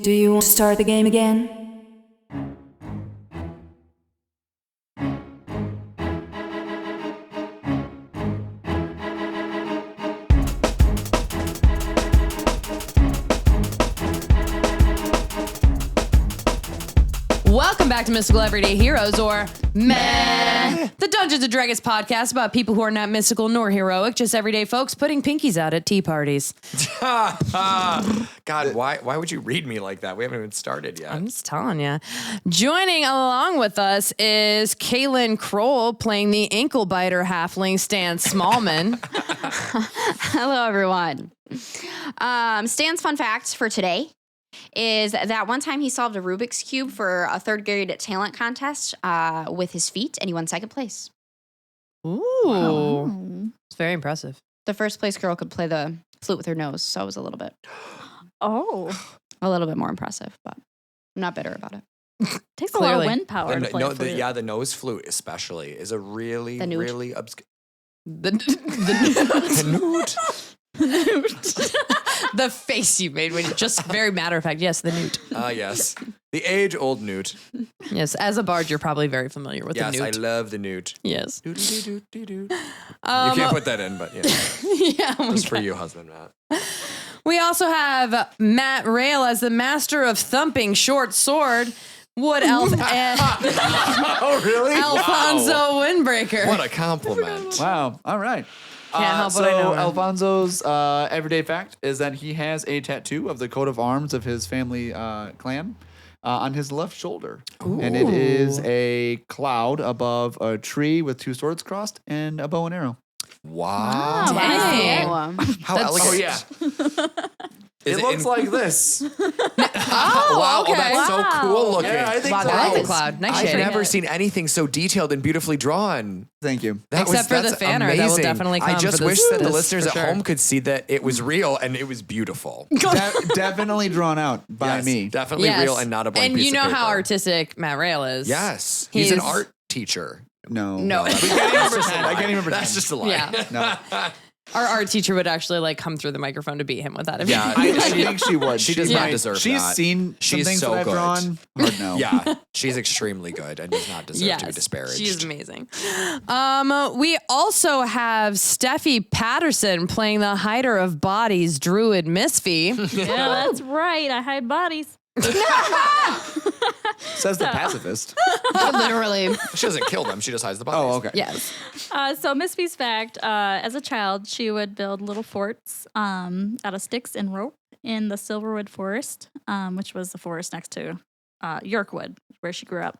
Do you want to start the game again? Welcome back to Mystical Everyday Heroes, or Meh, the Dungeons & Dragons podcast about people who are not mystical nor heroic, just everyday folks putting pinkies out at tea parties. God, why would you read me like that? We haven't even started yet. I'm just telling you. Joining along with us is Kailyn Kroll playing the ankle biter halfling Stan Smallman. Hello, everyone. Stan's fun fact for today is that one time he solved a Rubik's Cube for a third grade talent contest with his feet, and he won second place. Ooh. Wow. It's very impressive. The first place girl could play the flute with her nose, so it was a little bit more impressive, but I'm not bitter about it. Takes a lot of wind power to play flute. The nose flute especially is a really obscure... The newt. The face you made when you just very matter of fact. Yes, the newt. Yes. The age-old newt. Yes, as a bard, you're probably very familiar with the newt. Yes, I love the newt. Yes. You can't put that in, but yeah. Yeah. Just for you, husband Matt. We also have Matt Rail as the master of thumping short sword. Wood elf and Oh, really? Alfonzo Windbreaker. What a compliment. Wow. All right. Can't help what I know. Alfonso's everyday fact is that he has a tattoo of the coat of arms of his family clan on his left shoulder. Ooh. And it is a cloud above a tree with two swords crossed and a bow and arrow. Wow. Dang. How elegant. Oh, yeah. It looks like this. Wow. Okay. Oh, that's so cool looking. Yeah, I think Wow, so. that's a cloud. Nice I've shading. never seen anything so detailed and beautifully drawn. Thank you. Except for the that's fanner, that will amazing. definitely come I just for wish this- that the this listeners for at sure. home could see that it was real and it was beautiful. Definitely drawn out by Yes, me. Definitely Yes. real and not a blank And piece you know of paper. how artistic Matt Rail is. Yes. He's an He's- art teacher. No. No. I can't even pretend. That's just a lie. Yeah. No. Our art teacher would actually like come through the microphone to beat him with that. Yeah. I think she would. She does not deserve She's that. seen some She's things so that I've good. drawn. Hard no. Yeah. She's extremely good and does not deserve to be disparaged. She's amazing. We also have Stephie Patterson playing the hider of bodies, druid Misphi. Yeah, that's right. I hide bodies. Says the pacifist. Literally. She doesn't kill them. She just hides the bodies. Oh, okay. Yes. So Misphi's fact, as a child, she would build little forts out of sticks and rope in the Silverwood Forest, which was the forest next to Yorkwood, where she grew up.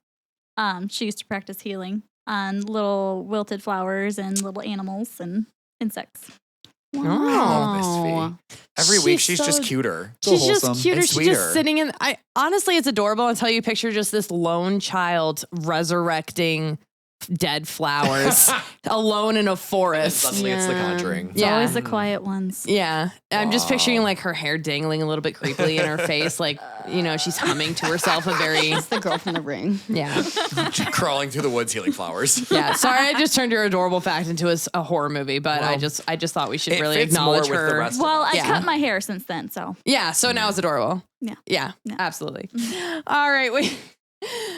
She used to practice healing on little wilted flowers and little animals and insects. Oh, Misphi. Every week she's so- just cuter. She's wholesome. just cuter. And She's sweeter. just sitting in. Honestly, it's adorable until you picture just this lone child resurrecting dead flowers alone in a forest. Suddenly it's The Conjuring. It's always the quiet ones. Yeah. I'm just picturing like her hair dangling a little bit creepily in her face. Like, you know, she's humming to herself a very, It's the girl from the ring. yeah. Crawling through the woods healing flowers. Yeah. Sorry, I just turned your adorable fact into a horror movie, but Well, I just thought we should it really fits acknowledge more with her. the rest. Well, I Yeah. cut my hair since then, so. Yeah. So now it's adorable. Yeah. Yeah. Yeah. Absolutely. All right.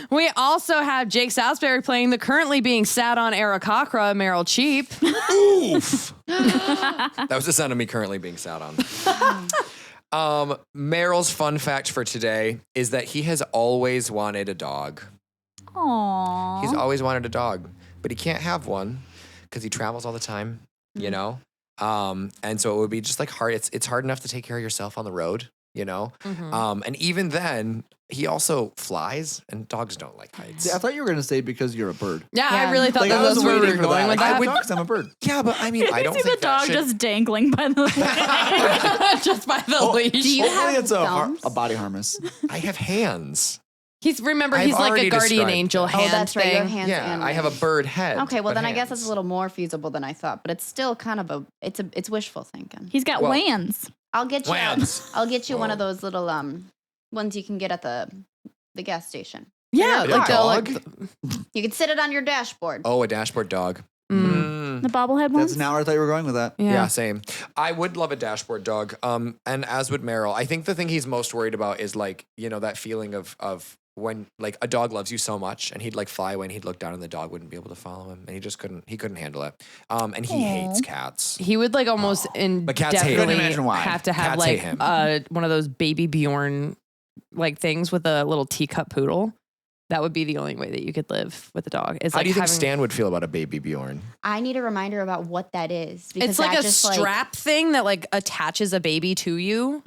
We also have Jake Salisbury playing the currently being sat on Aarakocra, Meryl Cheep. Oof. That was the sound of me currently being sat on. Meryl's fun fact for today is that he has always wanted a dog. Aww. He's always wanted a dog, but he can't have one because he travels all the time, you know? And so it would be just like hard. It's hard enough to take care of yourself on the road, you know? And even then, he also flies, and dogs don't like heights. See, I thought you were going to say because you're a bird. Yeah, I really thought Like, that I was was where we waiting were for going that. with Like, I that. would dogs, I'm a bird. Yeah, but I mean, I don't See think the dog that should... just dangling by the way. Just by the leash. Do you Hopefully have it's thumbs? a body harness. I have hands. He's I've like a already guardian described angel that. hand Oh, that's right. You have thing. hands Yeah, and I have a legs. bird head. Okay, well but then I guess hands. it's a little more feasible than I thought, but it's still kind of it's wishful thinking. He's got Well- wands. I'll get you Lance. I'll get you one Whoa. of those little ones you can get at the gas station. Yeah, A like dog? You can sit it on your dashboard. Oh, a dashboard dog. The bobblehead ones? That's not where I thought you were going with that. Yeah, same. I would love a dashboard dog. And as would Meryl. I think the thing he's most worried about is like, that feeling of when like a dog loves you so much and he'd like fly away and he'd look down and the dog wouldn't be able to follow him and he couldn't handle it. And he hates cats. He would like almost But cats hate him. definitely Couldn't imagine why. have to have Cats hate like him. one of those baby Bjorn like things with a little teacup poodle. That would be the only way that you could live with a dog. It's How like do you think having- Stan would feel about a baby Bjorn? I need a reminder about what that is. Because It's like that a just, strap thing that like attaches a baby to you.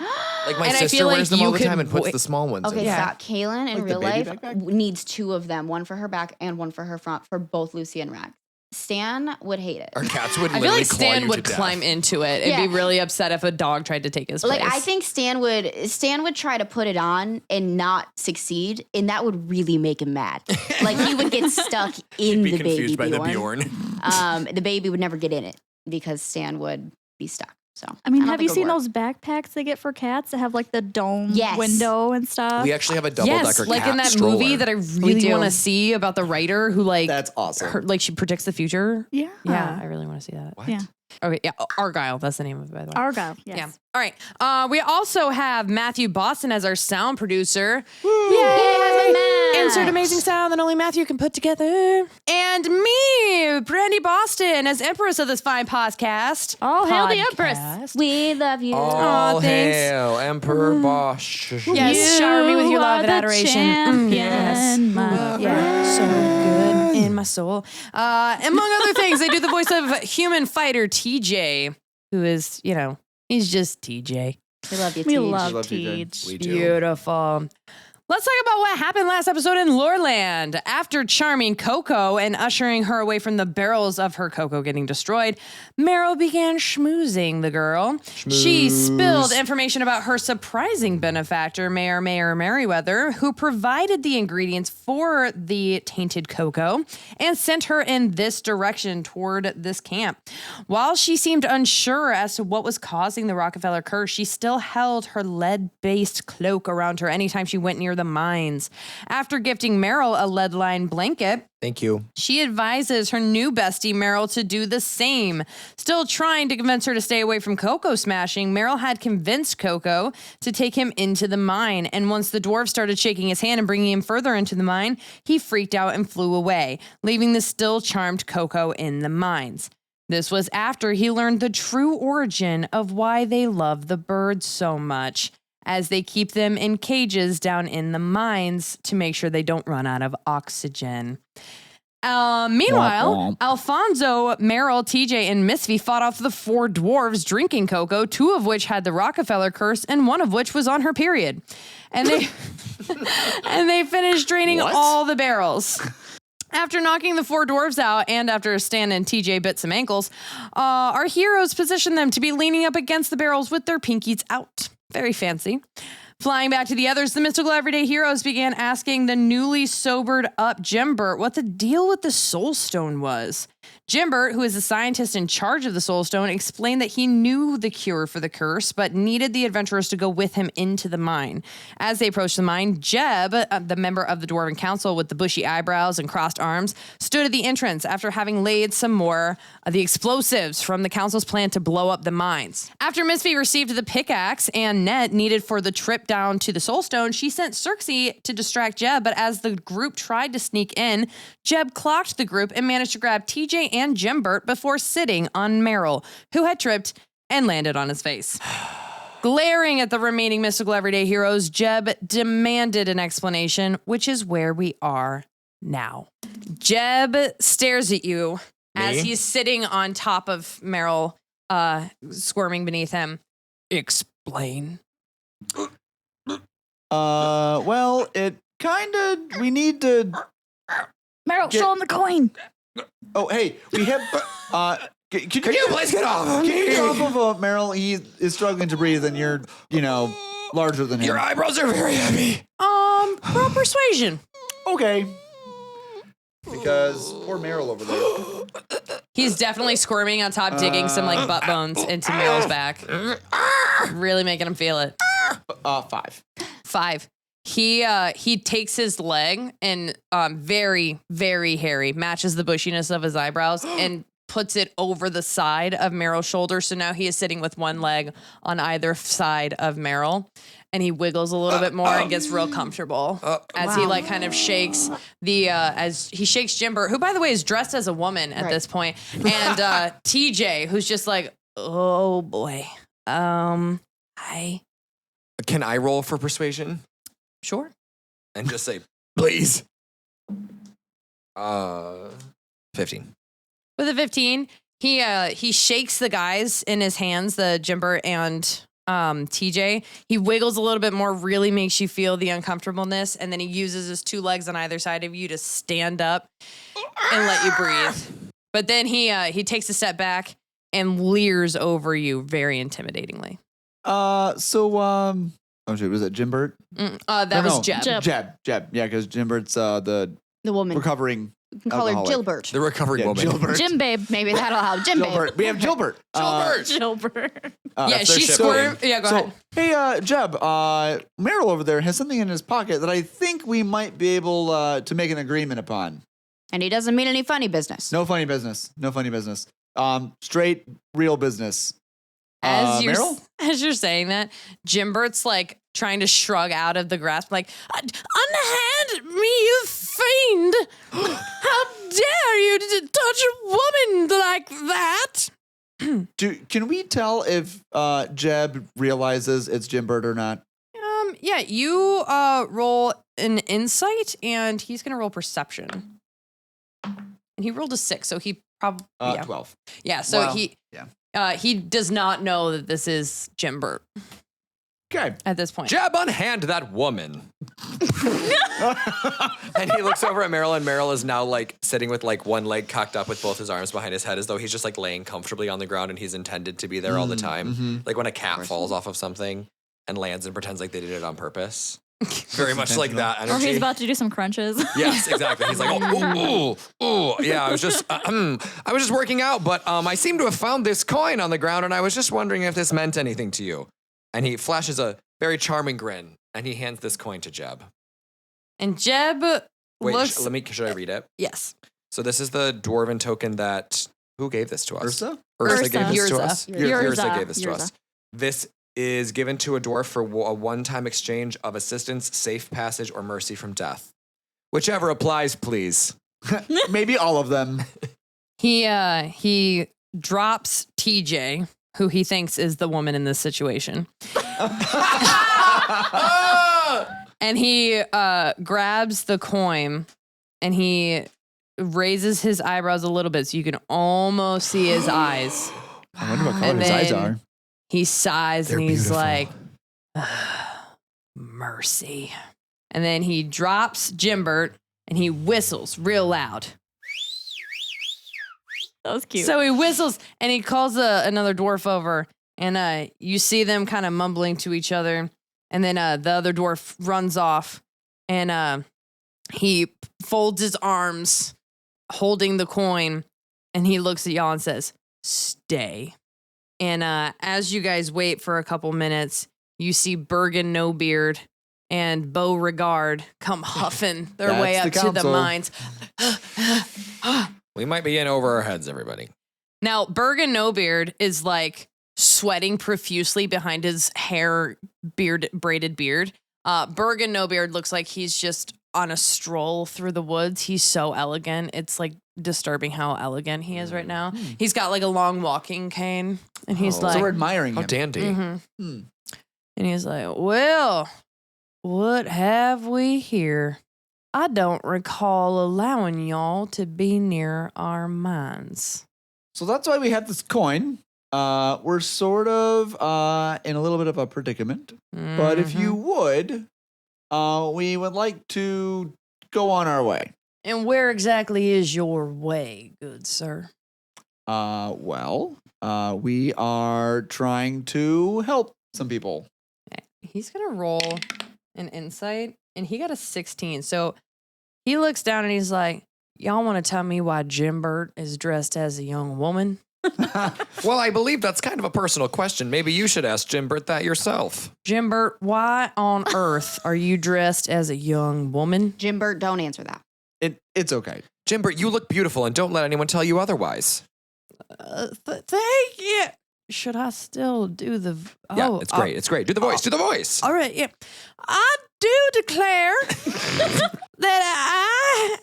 Like my And I sister feel like wears them you all the could time and puts wait- the small ones Okay, in. Yeah. stop. Kailyn in Like the real baby life backpack? needs 2 of them, one for her back and one for her front, for both Lucy and Rex. Stan would hate it. Our cats would I feel literally like claw Stan you would to death. climb into it and Yeah. be really upset if a dog tried to take his place. Like I think Stan would try to put it on and not succeed, and that would really make him mad. Like he would get stuck in Be the confused baby by the Bjorn. Bjorn. The baby would never get in it because Stan would be stuck. So I mean, don't have you think it seen would those backpacks they get for cats that have like the dome Yes. window and stuff? We actually have a double yes, decker like cat in that stroller. movie that I really do. want to see about the writer who like That's awesome. her, like she predicts the future. Yeah. Yeah, I really want to see that. What? Yeah. Okay, yeah, Argyle. That's the name of it, by the way. Argyle. Yes. Yeah. All right. We also have Matthew Bostian as our sound producer. Insert amazing sound that only Matthew can put together. And me, Brandy Bostian, as Empress of this fine podcast. Oh, hail the Empress. We love you. All thanks. hail Emperor Bosch. Yes, shower me with your love are and the adoration. champion, Yes. my Yeah, so good in my soul. Among other things, they do the voice of human fighter TJ, who is, he's just TJ. We love you, We Teej. love Love you, Teej. We do. Beautiful. Let's talk about what happened last episode in Loreland. After charming Coco and ushering her away from the barrels of her cocoa getting destroyed, Meryl began schmoozing the girl. She spilled information about her surprising benefactor, Mayor Merriweather, who provided the ingredients for the tainted cocoa and sent her in this direction toward this camp. While she seemed unsure as to what was causing the Rockefeller curse, she still held her lead-based cloak around her anytime she went near the mines. After gifting Meryl a lead-lined blanket, Thank you. she advises her new bestie, Meryl, to do the same. Still trying to convince her to stay away from Coco smashing, Meryl had convinced Coco to take him into the mine. And once the dwarf started shaking his hand and bringing him further into the mine, he freaked out and flew away, leaving the still charmed Coco in the mines. This was after he learned the true origin of why they love the birds so much, as they keep them in cages down in the mines to make sure they don't run out of oxygen. Meanwhile, Womp womp. Alfonzo, Meryl, TJ, and Misphi fought off the 4 dwarves drinking cocoa, 2 of which had the Rockefeller curse, and 1 of which was on her period. And they and they finished draining What? all the barrels. After knocking the 4 dwarves out, and after Stan and TJ bit some ankles, our heroes positioned them to be leaning up against the barrels with their pinkies out. Very fancy. Flying back to the others, the mystical everyday heroes began asking the newly sobered up Jimbert what the deal with the Soul Stone was. Jimbert, who is the scientist in charge of the Soul Stone, explained that he knew the cure for the curse, but needed the adventurers to go with him into the mine. As they approached the mine, Jeb, the member of the Dwarven Council with the bushy eyebrows and crossed arms, stood at the entrance after having laid some more of the explosives from the council's plan to blow up the mines. After Misphi received the pickaxe and net needed for the trip down to the Soul Stone, she sent Circe to distract Jeb, but as the group tried to sneak in, Jeb clocked the group and managed to grab TJ and Jimbert before sitting on Meryl, who had tripped and landed on his face. Glaring at the remaining mystical everyday heroes, Jeb demanded an explanation, which is where we are now. Jeb stares at you as Me? he's sitting on top of Meryl, squirming beneath him. Explain. Well, it kind of, we need to, Meryl, Get- show him the coin. oh, hey, we have, can you please get off? Can you get off of Meryl? He is struggling to breathe and you're, larger than him. Your eyebrows are very heavy. Roll persuasion. Okay. Because poor Meryl over there. He's definitely squirming on top, digging some like butt bones into Meryl's back. Really making him feel it. 5. 5. He takes his leg and very, very hairy, matches the bushiness of his eyebrows, and puts it over the side of Meryl's shoulder. So now he is sitting with one leg on either side of Meryl. And he wiggles a little bit more and gets real comfortable as he like kind of shakes as he shakes Jimbert, who by the way is dressed as a woman at this point, and TJ, who's just like, oh boy, hi. Can I roll for persuasion? Sure. And just say, please. 15. With a 15, he shakes the guys in his hands, the Jimbert and TJ. He wiggles a little bit more, really makes you feel the uncomfortableness, and then he uses his 2 legs on either side of you to stand up and let you breathe. But then he takes a step back and leers over you very intimidatingly. Oh shit, was it Jimbert? That was Jeb. Jeb. Yeah, because Jimbert's the woman. recovering You can call her alcoholic. Gilbert. The recovering woman. Gilbert. Jim Babe. Maybe that'll help. Jim Babe. Gilbert. We have Gilbert. Gilbert. Yeah, that's their she ship squirmed. name. Yeah, go ahead. Hey, Jeb, Meryl over there has something in his pocket that I think we might be able to make an agreement upon. And he doesn't mean any funny business. No funny business. No funny business. Straight, real business. Meryl? As you're saying that, Jimbert's like trying to shrug out of the grasp, like, unhand me, you fiend! How dare you to touch a woman like that? Can we tell if Jeb realizes it's Jimbert or not? Yeah, you roll an insight, and he's gonna roll perception. And he rolled a 6, so he probably 12. Yeah, so Well, he does not know that this is Jimbert Okay. at this point. Jeb, unhand that woman. And he looks over at Meryl, and Meryl is now like sitting with like one leg cocked up with both his arms behind his head, as though he's just like laying comfortably on the ground and he's intended to be there all the time. Like when a cat falls off of something and lands and pretends like they did it on purpose. Very much like that Or energy. he's about to do some crunches. Yes, exactly. He's like, oh, yeah. I was just working out, but I seem to have found this coin on the ground, and I was just wondering if this meant anything to you. And he flashes a very charming grin, and he hands this coin to Jeb. And Jeb Wait, looks... should I read it? Yes. So this is the dwarven token that who gave this to us? Ursa? Ursa gave this to Yrza. us. Yrsa gave this to us. This is given to a dwarf for a one-time exchange of assistance, safe passage, or mercy from death. Whichever applies, please. Maybe all of them. He drops TJ, who he thinks is the woman in this situation. And he grabs the coin and he raises his eyebrows a little bit so you can almost see his eyes. I wonder what color And his eyes then are. He sighs They're and he's beautiful. like, mercy. And then he drops Jimbert and he whistles real loud. That was cute. So he whistles and he calls another dwarf over, and you see them kind of mumbling to each other. And then the other dwarf runs off, and he folds his arms, holding the coin, and he looks at y'all and says, "Stay." And as you guys wait for a couple minutes, you see Bergen No Beard and Beauregard come huffing their That's way the up to the council. mines. We might be in over our heads, everybody. Now, Bergen No Beard is like sweating profusely behind his braided beard. Bergen No Beard looks like he's just on a stroll through the woods. He's so elegant. It's like disturbing how elegant he is right now. He's got like a long walking cane, and he's Oh. like, So we're admiring How him. dandy. Mhm. Hmm. And he's like, well, what have we here? I don't recall allowing y'all to be near our mines. So that's why we have this coin. We're sort of in a little bit of a predicament. But if you would, we would like to go on our way. And where exactly is your way, good sir? We are trying to help some people. He's going to roll an insight, and he got a 16. So he looks down and he's like, y'all want to tell me why Jimbert is dressed as a young woman? Well, I believe that's kind of a personal question. Maybe you should ask Jimbert that yourself. Jimbert, why on earth are you dressed as a young woman? Jimbert, don't answer that. It's okay. Jimbert, you look beautiful, and don't let anyone tell you otherwise. Thank you. Should I still do the? Yeah, it's great. It's great. Do the voice. Do the voice. All right. Yeah, I do declare that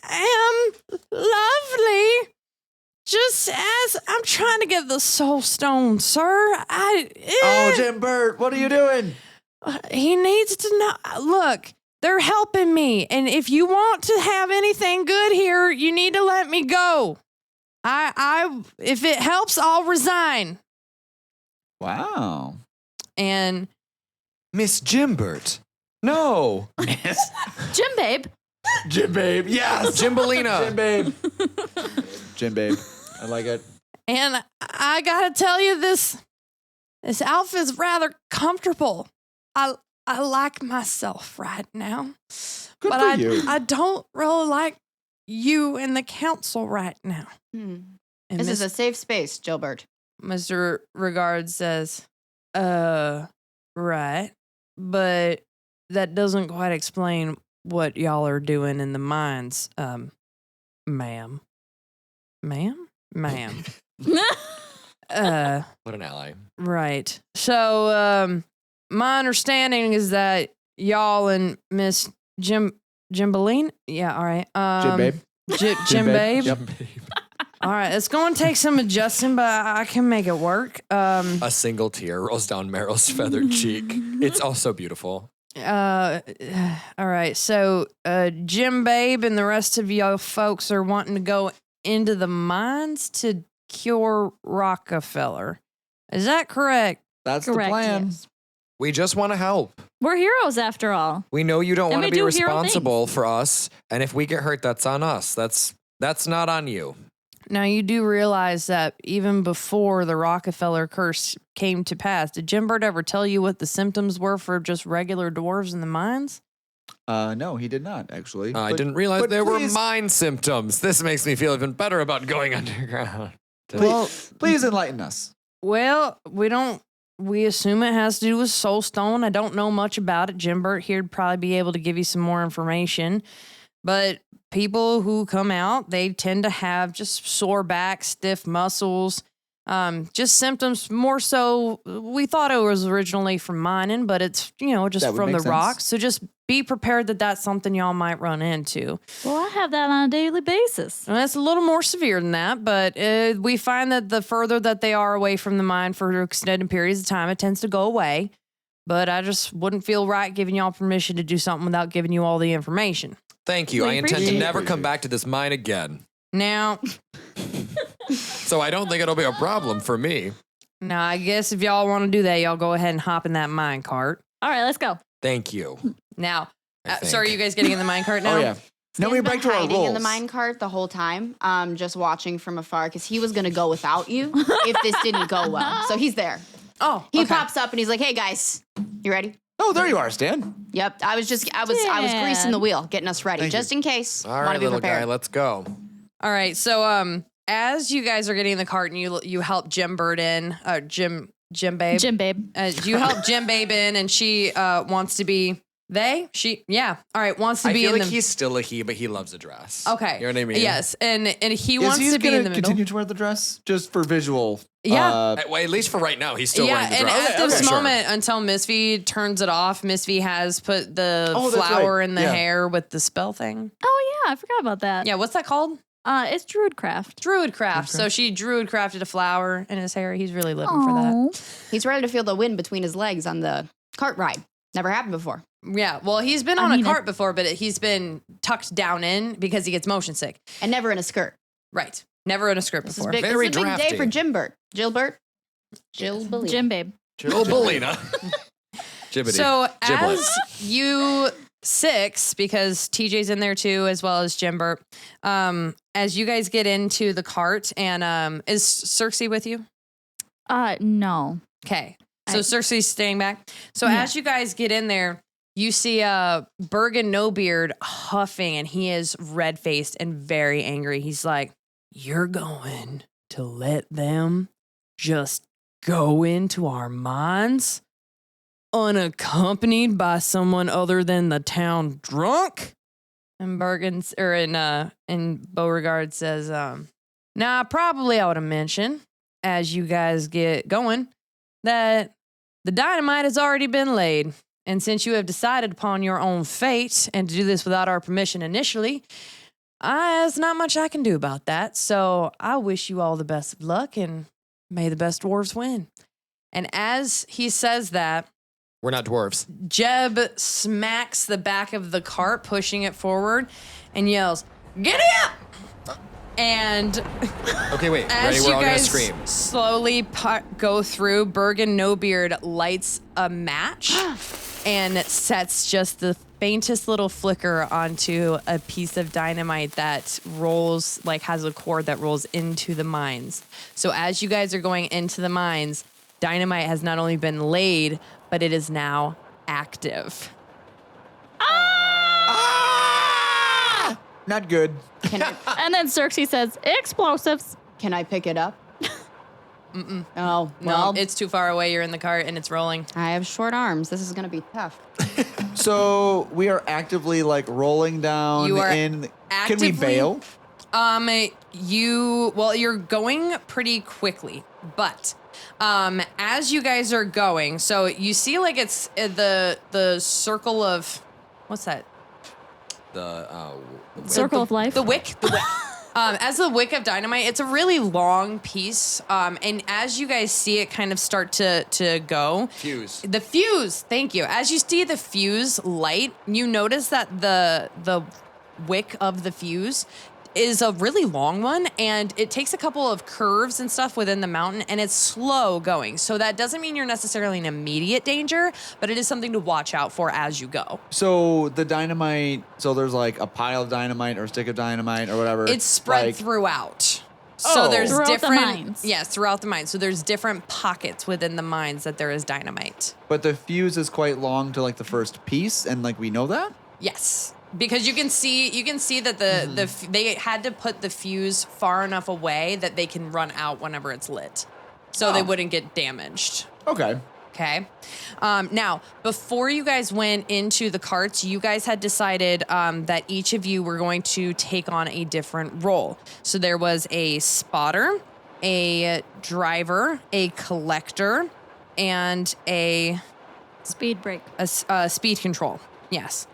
I am lovely. Just as I'm trying to get the soul stone, sir. Oh, Jim Burt, what are you doing? He needs to know. Look, they're helping me, and if you want to have anything good here, you need to let me go. If it helps, I'll resign. Wow. And Miss Jimbert. No. Jim Babe. Jim Babe, yes. Jimbalina. Jim Babe. Jim Babe. I like it. And I gotta tell you, this outfit's rather comfortable. I like myself right now. Good but for you. I don't really like you and the council right now. And This is a safe space, Gilbert. Mr. Regard says, right. But that doesn't quite explain what y'all are doing in the mines, ma'am. Ma'am? Ma'am. What an ally. Right. So, my understanding is that y'all and Miss Jimbalina? Yeah, all right. Jim Babe. Jim Babe? Yep. All right, it's going to take some adjusting, but I can make it work. A single tear rolls down Meryl's feathered cheek. It's also beautiful. All right, so Jim Babe and the rest of y'all folks are wanting to go into the mines to cure Rockefeller. Is that correct? That's Correct, the plan. yes. We just want to help. We're heroes after all. We know you don't And want to we be do hero responsible for us, and if we get hurt, that's on us. That's not on you. Now, you do realize that even before the Rockefeller curse came to pass, did Jimbert ever tell you what the symptoms were for just regular dwarves in the mines? No, he did not, actually. I But- didn't realize but there were please- mind symptoms. This makes me feel even better about going underground. Please enlighten us. Well, we assume it has to do with Soulstone. I don't know much about it. Jimbert here'd probably be able to give you some more information. But people who come out, they tend to have just sore back, stiff muscles, just symptoms more so. We thought it was originally from mining, but it's, just That would from make the sense. rocks. So just be prepared that that's something y'all might run into. Well, I have that on a daily basis. And that's a little more severe than that, but we find that the further that they are away from the mine for extended periods of time, it tends to go away. But I just wouldn't feel right giving y'all permission to do something without giving you all the information. Thank you. We I intend to appreciate never it. come back to this mine again. Now, So I don't think it'll be a problem for me. I guess if y'all want to do that, y'all go ahead and hop in that mine cart. All right, let's go. Thank you. Now, I so are think. you guys getting in the mine cart now? Oh, yeah. Now He's we been back to our hiding roles. in the minecart the whole time, just watching from afar because he was gonna go without you if this didn't go well. So he's there. Oh, He okay. pops up and he's like, "Hey guys, you ready?" Oh, there you are, Stan. Yep. I was greasing the wheel, getting us ready, Thank just in case. All Want right, to be little prepared. guy, let's go. All right. So, as you guys are getting in the cart and you help Jim Bird in, Jim Babe. Jim Babe. You help Jim Babe in, and she wants to be All right, wants to I be feel in like the. he's still a he, but he loves a dress. Okay. You know what I mean? Yes, and he Is wants he to be in gonna the middle. continue to wear the dress just for visual? Yeah. Well, at least for right now, he's still Yeah, wearing the and dress. at this moment, until Misphi turns it off, Misphi has put the Oh, that's flower right. in the Yeah. hair with the spell thing. Oh, yeah, I forgot about that. Yeah, what's that called? It's Druidcraft. Druidcraft. So she crafted a flower in his hair. He's really living for that. Aw. He's ready to feel the wind between his legs on the cart ride. Never happened before. Yeah, well, he's been I on mean, a cart before, but he's been tucked down in because he gets motion sick. And never in a skirt. Right. Never in a script This before. is big. Very This is a big day drafty. for Gilbert. Gilbert. Jim Babe. Jimbalina. Jibbity. So Giblet. as you six, because TJ's in there too, as well as Jimbert, as you guys get into the cart, and is Circe with you? No. Okay. So I- Circe's staying back. So Yeah. as you guys get in there, you see Bergen Nobeard huffing, and he is red-faced and very angry. He's like, "You're going to let them just go into our mines unaccompanied by someone other than the town drunk?" And Bergen's and Beauregard says, "Nah, probably I would have mentioned. as you guys get going, that the dynamite has already been laid. And since you have decided upon your own fate and to do this without our permission initially, there's not much I can do about that. So I wish you all the best of luck and may the best dwarves win. And as he says that, We're not dwarves. Jeb smacks the back of the cart, pushing it forward, and yells, "Giddy up!" And Okay, wait. Ready? as We're you all gonna guys scream. slowly go through, Bergen Nobeard lights a match and sets just the faintest little flicker onto a piece of dynamite that rolls, like has a cord that rolls into the mines. So as you guys are going into the mines, dynamite has not only been laid, but it is now active. Not good. Can I, And then Xerxes says, explosives. can I pick it up? Mm-mm. Oh, No, well, it's too far away. You're in the cart and it's rolling. I have short arms. This is going to be tough. So we are actively like rolling down You are in. Can we actively- bail? You're going pretty quickly, but as you guys are going, so you see like it's the circle of, what's that? The Circle of life. The wick. As the wick of dynamite, it's a really long piece. And as you guys see it kind of start to go. fuse. The fuse, thank you. As you see the fuse light, you notice that the wick of the fuse is a really long one, and it takes a couple of curves and stuff within the mountain, and it's slow going. So that doesn't mean you're necessarily in immediate danger, but it is something to watch out for as you go. So the dynamite. So there's like a pile of dynamite or a stick of dynamite or whatever. It's spread like, throughout. Oh. So there's Throughout the different mines. Yes, throughout the mines. So there's different pockets within the mines that there is dynamite. But the fuse is quite long to like the first piece, and like we know that. Yes. Because you can see that they had to put the fuse far enough away that they can run out whenever it's lit. So they Oh. wouldn't get damaged. Okay. Okay. Now, before you guys went into the carts, you guys had decided that each of you were going to take on a different role. So there was a spotter, a driver, a collector, and a Speed break. speed control. Yes.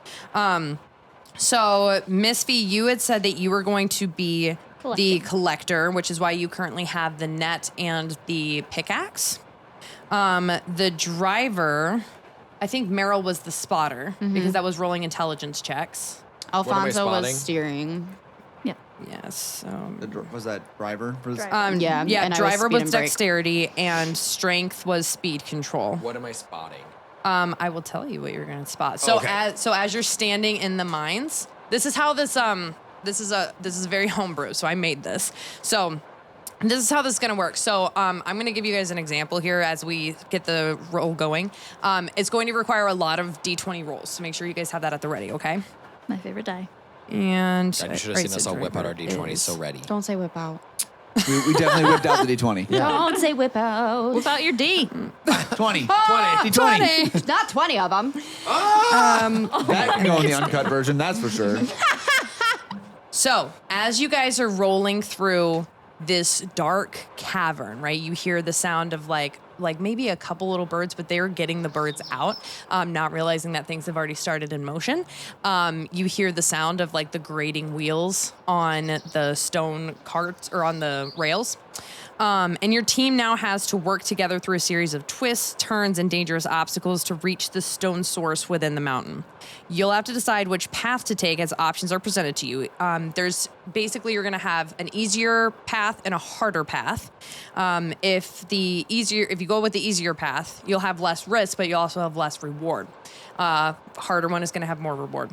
So, Misphi, you had said that you were going to be the Collecting. collector, which is why you currently have the net and the pickaxe. The driver, I think Meryl was the spotter because that was rolling intelligence checks. Alfonso spotting? was steering. Yes. Was that driver? Yeah, and I was driver speed was and brake. dexterity and strength was speed control. What am I spotting? I will tell you what you're going to spot. So Okay. as you're standing in the mines, this is how this is very homebrew. So I made this. So this is how this is going to work. So I'm going to give you guys an example here as we get the roll going. It's going to require a lot of D20 rolls. So make sure you guys have that at the ready, okay? My favorite die. And God, you should have seen us all whip out our D20s so ready. Don't say whip out. we definitely whipped out the D20. Don't say whip out. Without your D. 20. Oh, 20. D20. Not 20 of them. That can go in the uncut version, that's for sure. So, as you guys are rolling through this dark cavern, right? You hear the sound of like maybe a couple little birds, but they're getting the birds out, not realizing that things have already started in motion. You hear the sound of like the grating wheels on the stone carts or on the rails. And your team now has to work together through a series of twists, turns, and dangerous obstacles to reach the stone source within the mountain. You'll have to decide which path to take as options are presented to you. There's basically you're going to have an easier path and a harder path. If you go with the easier path, you'll have less risk, but you'll also have less reward. Harder one is going to have more reward.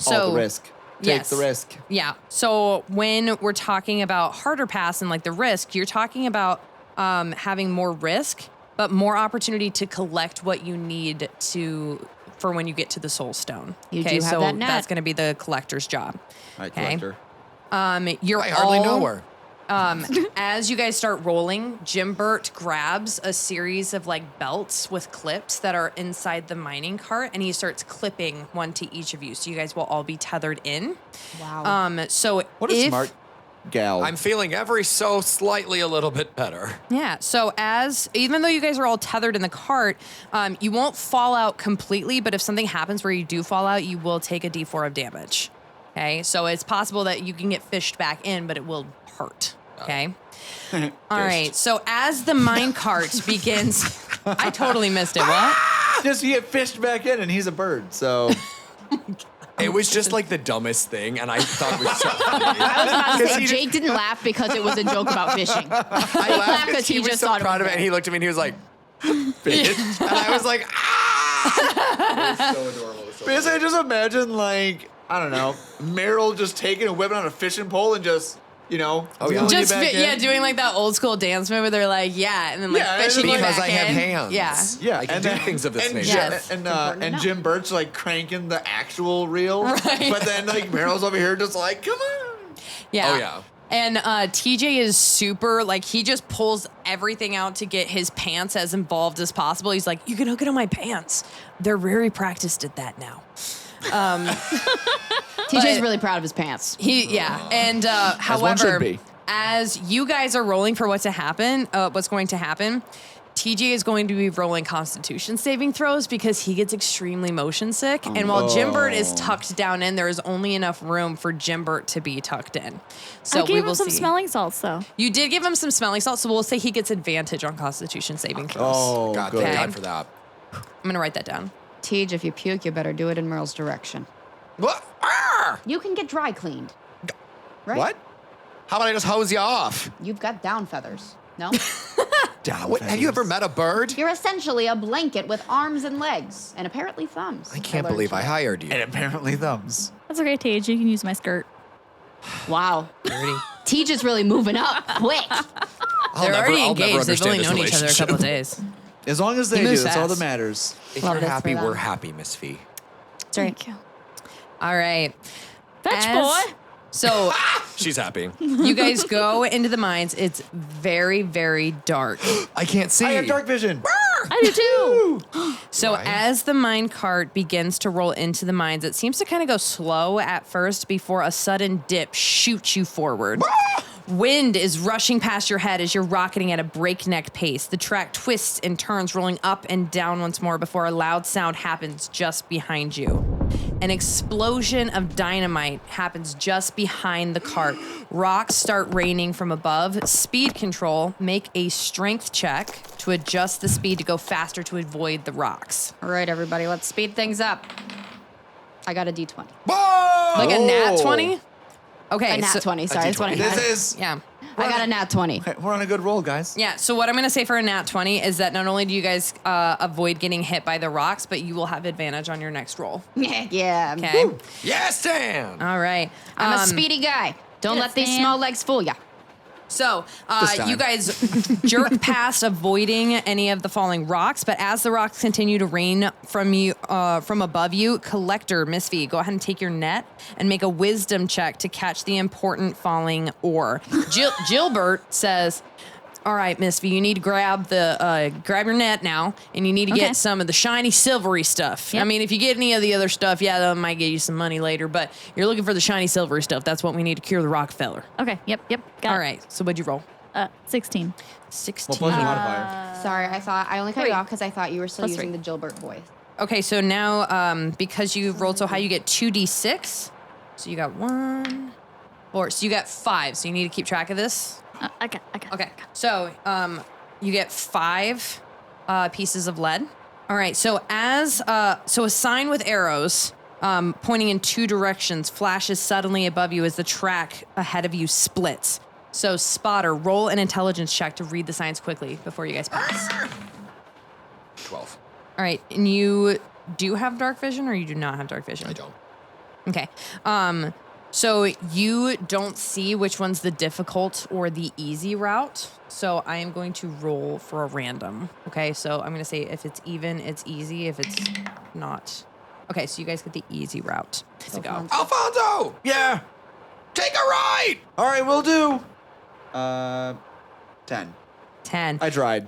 All the risk. Take Yes. the risk. Yeah. So when we're talking about harder paths and like the risk, you're talking about having more risk, but more opportunity to collect what you need for when you get to the soul stone. You do have so that net. that's going to be the collector's job. All right, Okay. collector. You're I hardly all, know her. As you guys start rolling, Jimbert grabs a series of like belts with clips that are inside the mining cart, and he starts clipping one to each of you. So you guys will all be tethered in. Wow. So What a if, smart gal. I'm feeling every so slightly a little bit better. Yeah. So even though you guys are all tethered in the cart, you won't fall out completely. But if something happens where you do fall out, you will take a D4 of damage. Okay. So it's possible that you can get fished back in, but it will hurt. Okay. All right. So as the mine cart begins, I totally missed it. What? Just you get fished back in, and he's a bird. So It was just like the dumbest thing, and I thought it was so funny. I was about to say, Jake didn't laugh because it was a joke about fishing. I laughed because he he was just so thought it proud was of it, and he looked at me and he was like, "Fish," and I was like, "Ah!" It was so adorable. It was so because I just imagine like I don't know, Meryl just taking a whip on a fishing pole and just Oh, yeah. pulling you Just back in. doing like that old school dance move where they're like, yeah, and then like Yeah, fishing you because back I have in. hands. Yeah. Yeah, I can do things of this and nature. Yes. And Jim Burt's like cranking the actual reel, Right. but then like Meryl's over here just like, come on. Yeah. Oh, yeah. And TJ is super, like, he just pulls everything out to get his pants as involved as possible. He's like, you can hook it on my pants. They're very practiced at that now. TJ's really proud of his pants. And one however, should be. as you guys are rolling for what's going to happen, TJ is going to be rolling Constitution saving throws because he gets extremely motion sick. And while Jimbert is tucked down in, there is only enough room for Jimbert to be tucked in. So I gave we him will some see. smelling salts, though. You did give him some smelling salts, so we'll say he gets advantage on Constitution saving throws. Oh, God, good. thank Okay. God for that. I'm gonna write that down. Tej, if you puke, you better do it in Meryl's direction. What? Ah! You can get dry cleaned. Right? What? How about I just hose you off? You've got down feathers. No? What, have you ever met a bird? You're essentially a blanket with arms and legs, and apparently thumbs. I can't learned believe I today. hired you. And apparently thumbs. That's okay, Tage. You can use my skirt. Wow. Already? Tej is really moving up quick. I'll They're already I'll engaged. They've only understand known this each other a couple of days. As long as they do, moves that's all fast. that matters. If Love you're this happy, for them. we're happy, Misphi. That's right. Thank you. All right. Fetch As- boy. So She's happy. you guys go into the mines. It's very, very dark. I can't see. I have dark vision. I do too. So Why? as the mine cart begins to roll into the mines, it seems to kind of go slow at first before a sudden dip shoots you forward. Wind is rushing past your head as you're rocketing at a breakneck pace. The track twists and turns, rolling up and down once more before a loud sound happens just behind you. An explosion of dynamite happens just behind the cart. Rocks start raining from above. Speed control, make a strength check to adjust the speed to go faster to avoid the rocks. All right, everybody, let's speed things up. I got a D20. Whoa! Like a nat 20? Okay. A nat 20, sorry. That's what I This got. is. Yeah. I got a nat 20. We're on a good roll, guys. Yeah, so what I'm going to say for a nat 20 is that not only do you guys avoid getting hit by the rocks, but you will have advantage on your next roll. Yeah. Okay? Yes, Dan! All right. I'm a speedy guy. Don't Yes, let these ma'am. small legs fool ya. So This time. you guys jerk past avoiding any of the falling rocks, but as the rocks continue to rain from you, from above you, Collector Misphi, go ahead and take your net and make a wisdom check to catch the important falling ore. Gilbert says, "All right, Misphi, you need to grab your net now, and you need to Okay. get some of the shiny silvery stuff. Yep. I mean, if you get any of the other stuff, yeah, that might get you some money later, but you're looking for the shiny silvery stuff. That's what we need to cure the Rockefeller." Okay. Yep. Got All it. right, so what'd you roll? 16. 16. Well, plus your modifier. Sorry, I only cut you 3. off because I thought you were still Plus using 3. the Gilbert voice. Okay, so now because you rolled so high, you get 2d6. So you got 1, 4. So you got 5. So you need to keep track of this. I got. Okay, so you get 5 pieces of lead. All right, so a sign with arrows pointing in 2 directions flashes suddenly above you as the track ahead of you splits. So Spotter, roll an intelligence check to read the signs quickly before you guys pass. 12. All right, and you do have dark vision, or you do not have dark vision? I don't. Okay. So you don't see which one's the difficult or the easy route. So I am going to roll for a random. Okay. So I'm going to say if it's even, it's easy. If it's not. Okay. So you guys get the easy route to go. Alfonzo! Yeah! Take a ride! All right, we'll do. 10. 10. I tried.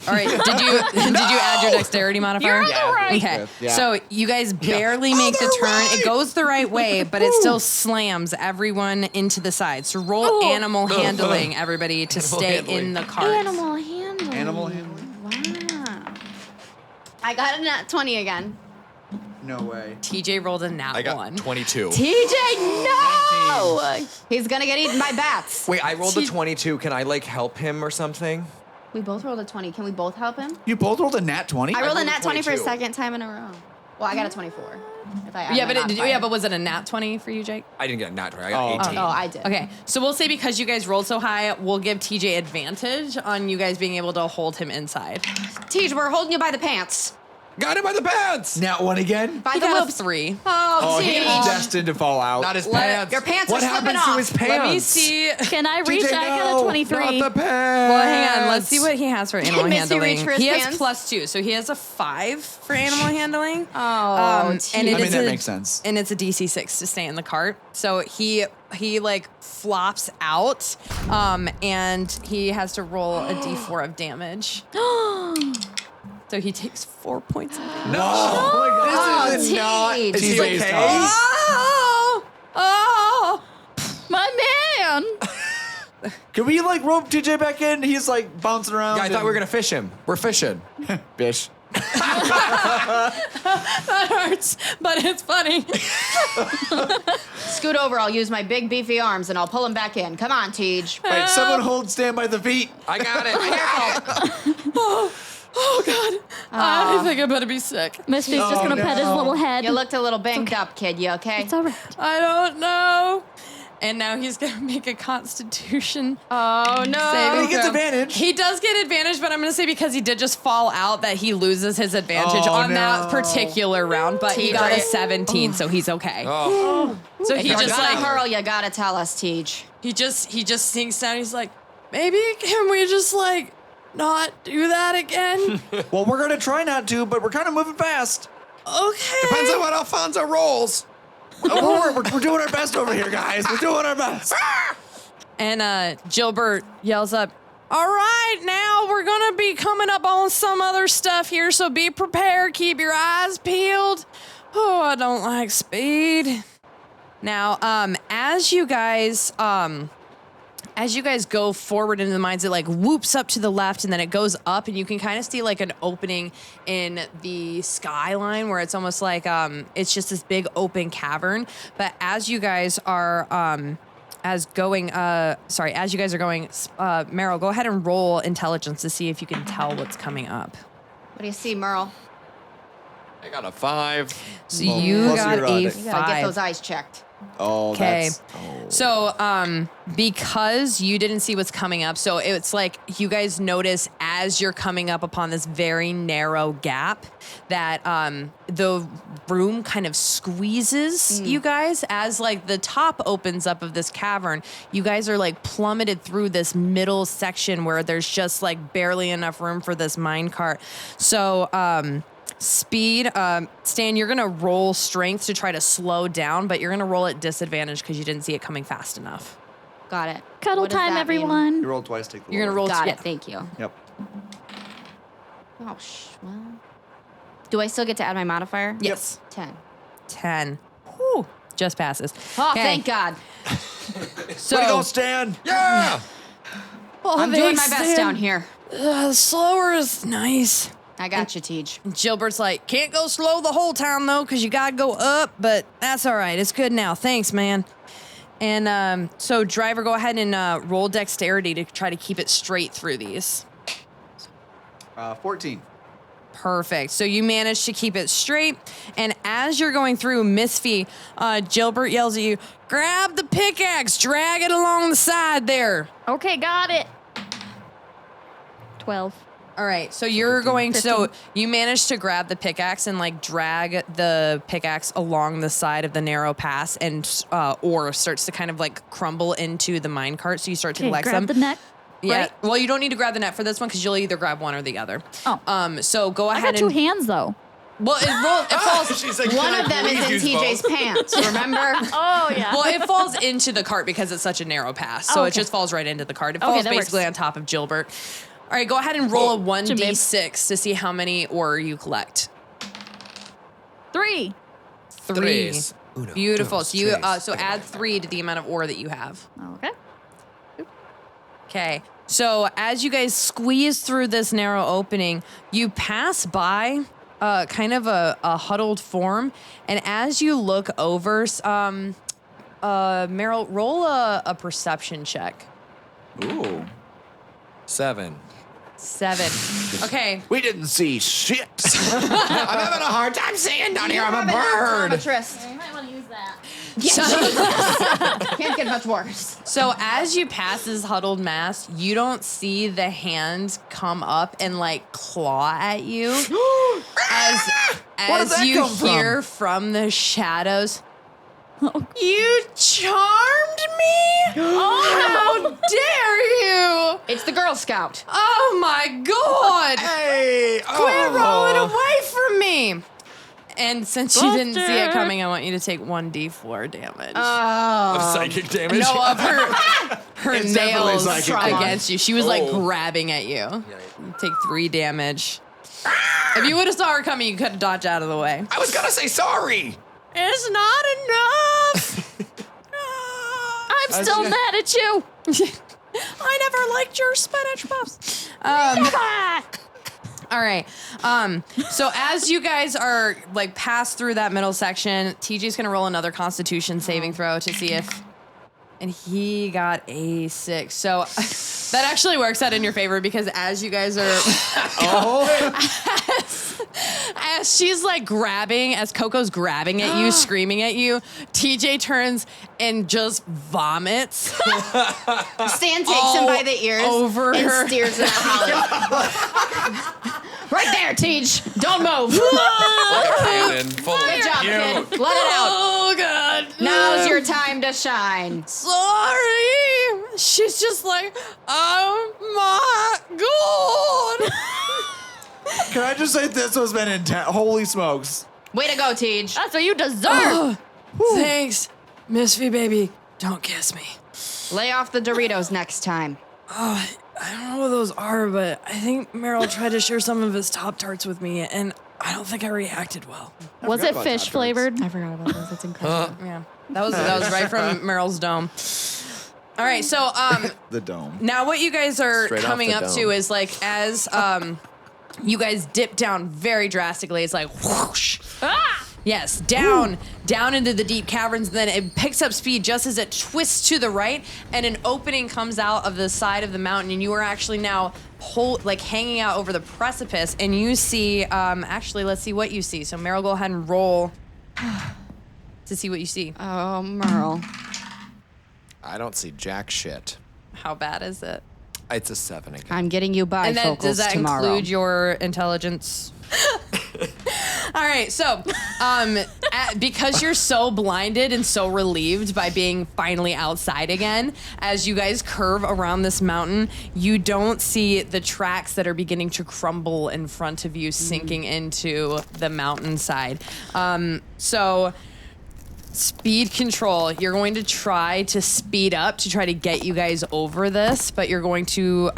All right. Did you add your dexterity modifier? You're on the right. Okay. Yeah. So you guys barely make the turn. It goes the right way, but it still slams everyone into the side. So roll animal handling, everybody, to stay in the cart. Animal handling. Animal handling? Wow. I got a nat 20 again. No way. TJ rolled a nat I got 1. 22. TJ, no! He's gonna get eaten by bats. Wait, I rolled a 22. Can I like help him or something? We both rolled a 20. Can we both help him? You both rolled a nat 20? I rolled a rolled a nat 20 for a 22. second time in a row. Well, I got a 24. If I add Yeah, my but modifier. but was it a nat 20 for you, Jake? I didn't get a nat 20. I got 18. Oh, I did. Okay, so we'll say because you guys rolled so high, we'll give TJ advantage on you guys being able to hold him inside. Tej, we're holding you by the pants. Got him by the pants. Nat 1 again? By He the got a loops. 3. Oh, He's Tej. destined to fall out. Not his pants. Your pants what are slipping happens to off. his pants? Let me see. Can I reach? TJ, I got no, a 23. Not the pants. Well, hang on. Let's see what he has for animal Misphi handling. reach for his He has pants? +2, so he has a 5 for animal handling. Oh, and Tej. it I mean, is that a- makes sense. And it's a DC 6 to stay in the cart. So he like flops out, and he has to roll a D4 of damage. So he takes 4 points of damage. Oh, This is not. Tej. Is he TJ's okay? tough. Oh! My man. Can we like rope TJ back in? He's like bouncing around. Yeah, I thought we were gonna fish him. We're fishing. Bish. That hurts, but it's funny. Scoot over. I'll use my big beefy arms and I'll pull him back in. Come on, Tej. Wait, someone hold Stan by the feet. I got it. Oh God! I think I better be sick. Misphi's just gonna pet his no. little head. You looked a little banged up, kid. You okay? It's all right. I don't know. And now he's gonna make a Constitution Oh no. saving He gets throw. advantage. He does get advantage, but I'm gonna say because he did just fall out that he loses his advantage Oh, on no. that particular round. But he got a TJ. 17, so he's okay. Oh. So If he you're just gonna like hurl, you gotta tell us, Tej. he just sinks down. He's like, maybe can we just like not do that again? Well, we're gonna try not to, but we're kind of moving fast. Okay. Depends on what Alfonso rolls. We're doing our best over here, guys. We're doing our best. And Gilbert yells up, all right, now we're going to be coming up on some other stuff here, so be prepared. Keep your eyes peeled. Oh, I don't like speed. Now, as you guys go forward into the mines, it like whoops up to the left and then it goes up and you can kind of see like an opening in the skyline where it's almost like it's just this big open cavern. But as you guys are as you guys are going, Meryl, go ahead and roll intelligence to see if you can tell what's coming up. What do you see, Meryl? I got a 5. So Well, you plus got you're a on it. You gotta get 5. those eyes checked. Oh, Okay. that's. Oh. So, because you didn't see what's coming up, so it's like you guys notice as you're coming up upon this very narrow gap that the room kind of squeezes you guys as like the top opens up of this cavern. You guys are like plummeted through this middle section where there's just like barely enough room for this minecart. So, speed, Stan, you're gonna roll strength to try to slow down, but you're gonna roll at disadvantage because you didn't see it coming fast enough. Got it. Cuddle What does time, that mean? everyone. You roll twice, take the You're gonna lower. roll. Got yeah. it. Thank you. Yep. Oh, well. Do I still get to add my modifier? Yes. 10. 10. Whew, just passes. Oh, Okay, thank God. So, Way to go, Stan. Yeah. oh, I'm doing my thanks, best Stan. down here. Slower is nice. I got you, Tej. Gilbert's like, can't go slow the whole time though, because you gotta go up, but that's all right. It's good now. Thanks, man. And so, driver, go ahead and roll dexterity to try to keep it straight through these. 14. Perfect. So you managed to keep it straight. And as you're going through, Misphi, Gilbert yells at you, grab the pickaxe, drag it along the side there. Okay, got it. 12. All right, so you're going, so you managed to grab the pickaxe and like drag the pickaxe along the side of the narrow pass, and ore starts to kind of like crumble into the minecart. So you start to Okay, collect grab some. the net. Yeah. right? Well, you don't need to grab the net for this one because you'll either grab one or the other. Oh. So go I ahead got two and. hands though. Well, it falls. She's like, One "Can I of them is in please use TJ's both?" pants, remember? Oh yeah. Well, it falls into the cart because it's such a narrow pass. So Oh, it okay. just falls right into the cart. It Okay, falls that basically works. on top of Gilbert. right, go ahead and roll a 1d6 to see how many ore you collect. 3. 3. Threes. Beautiful. Dos, So you tres. so add 3 to the amount of ore that you have. Okay. Okay. So as you guys squeeze through this narrow opening, you pass by kind of a huddled form, and as you look over, Meryl, roll a perception check. Ooh. 7. 7. Okay. We didn't see shit. I'm having a hard time seeing down here. I'm a bird. Optometrist. You might want to use that. Can't get much worse. So as you pass this huddled mass, you don't see the hand come up and like claw at you. Where did that you come from? hear from the shadows, "You charmed me? How dare you? It's the Girl Scout. Oh my God! Hey. Quit rolling away from me!" And since you didn't see it Buster. coming, I want you to take 1d4 damage. Of psychic damage. No, of her It's definitely nails psychic damage. against you. She was like grabbing at you. You take 3 damage. If you would have saw her coming, you could have dodged out of the way. I was gonna say sorry. It's not enough. I'm still mad at you. I never liked your spinach puffs. All right. So as you guys are like pass through that middle section, TJ's gonna roll another Constitution saving throw to see if, and he got a 6. So that actually works out in your favor because as you guys are, as she's like grabbing, as Coco's grabbing at you, screaming at you, TJ turns and just vomits. Stan takes him by the ears over and her. steers him out. Right there, Teach. Don't move. Kailyn, full Good job, you. kid. Let it out. Oh God! Now's your time to shine. Sorry. She's just like, oh my God. Can I just say this has been intense? Holy smokes. Way to go, Teach. That's what you deserve. Oh, thanks, Misphi baby. Don't kiss me. Lay off the Doritos next time. I don't know what those are, but I think Meryl tried to share some of his Top Tarts with me, and I don't think I reacted well. Was forgot it about fish Top flavored? I forgot about those. That's incredible. Yeah, that was right from Meryl's dome. All right, so The dome. now what you guys are Straight off coming the up dome. to is like as you guys dip down very drastically. It's like whoosh. Yes, down into the deep caverns. Then it picks up speed just as it twists to the right, and an opening comes out of the side of the mountain, and you are actually now hanging out over the precipice, and you see. Actually, let's see what you see. So Meryl, go ahead and roll to see what you see. Oh, Meryl. I don't see jack shit. How bad is it? It's a 7 again. I'm getting you And then bifocals does that tomorrow. include your intelligence? All right, so because you're so blinded and so relieved by being finally outside again, as you guys curve around this mountain, you don't see the tracks that are beginning to crumble in front of you, sinking into the mountainside. So speed control, you're going to try to speed up to try to get you guys over this, but you're going to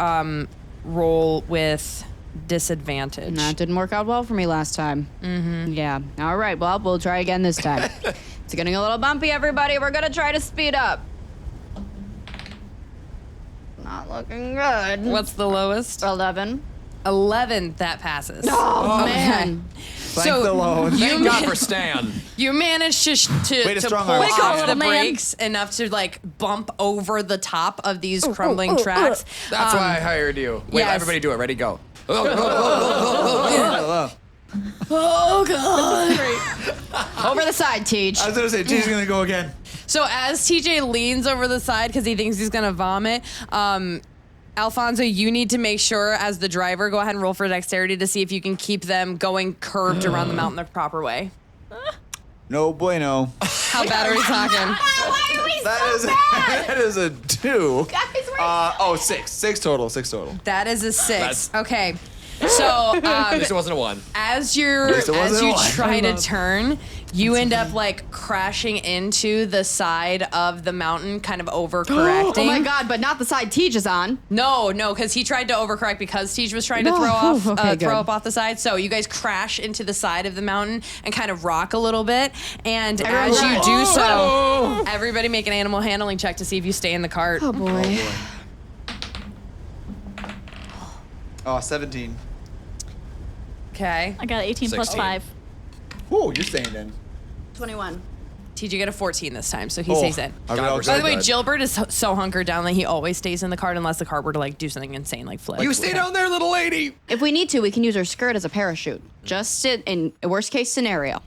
roll with disadvantage. That didn't work out well for me last time. Mm-hmm. Yeah. All right. Well, we'll try again this time. It's getting a little bumpy, everybody. We're going to try to speed up. Not looking good. What's the lowest? 11. 11, that passes. Oh, man. Thank the Lord. Thank God for Stan. You managed to Way to pull strong arm off Stan. the Man. brakes enough to like bump over the top of these crumbling tracks. That's why I hired you. Wait, yes. everybody do it. Ready, go. Oh God! Over the side, Teach. I was gonna say, T's gonna go again. So as TJ leans over the side because he thinks he's gonna vomit, Alfonzo, you need to make sure as the driver, go ahead and roll for dexterity to see if you can keep them going curved around the mountain the proper way. No bueno. How bad are we talking? Why are we That is a 2. Guys, 6. 6 total. 6 total. That is a 6. That's- Okay. So At least it wasn't a 1. as least it wasn't you one. try to turn, you end up like crashing into the side of the mountain, kind of overcorrecting. Oh my god, but not the side Tej is on. No, because he tried to overcorrect because Tej was trying to No. throw off, Okay, throw good. up off the side. So you guys crash into the side of the mountain and kind of rock a little bit. And as you do so, everybody make an animal handling check to see if you stay in the cart. Oh boy. Oh, 17. Okay. I got 18 plus 16. 5. Whoa, you're staying in. 21. TJ get a 14 this time, so he stays in. I mean, God, I'll we're go By the way, good. Gilbert is so hunkered down that he always stays in the cart unless the cart were to like do something insane like flip. You stay down there, little lady. If we need to, we can use her skirt as a parachute. Just in a worst case scenario.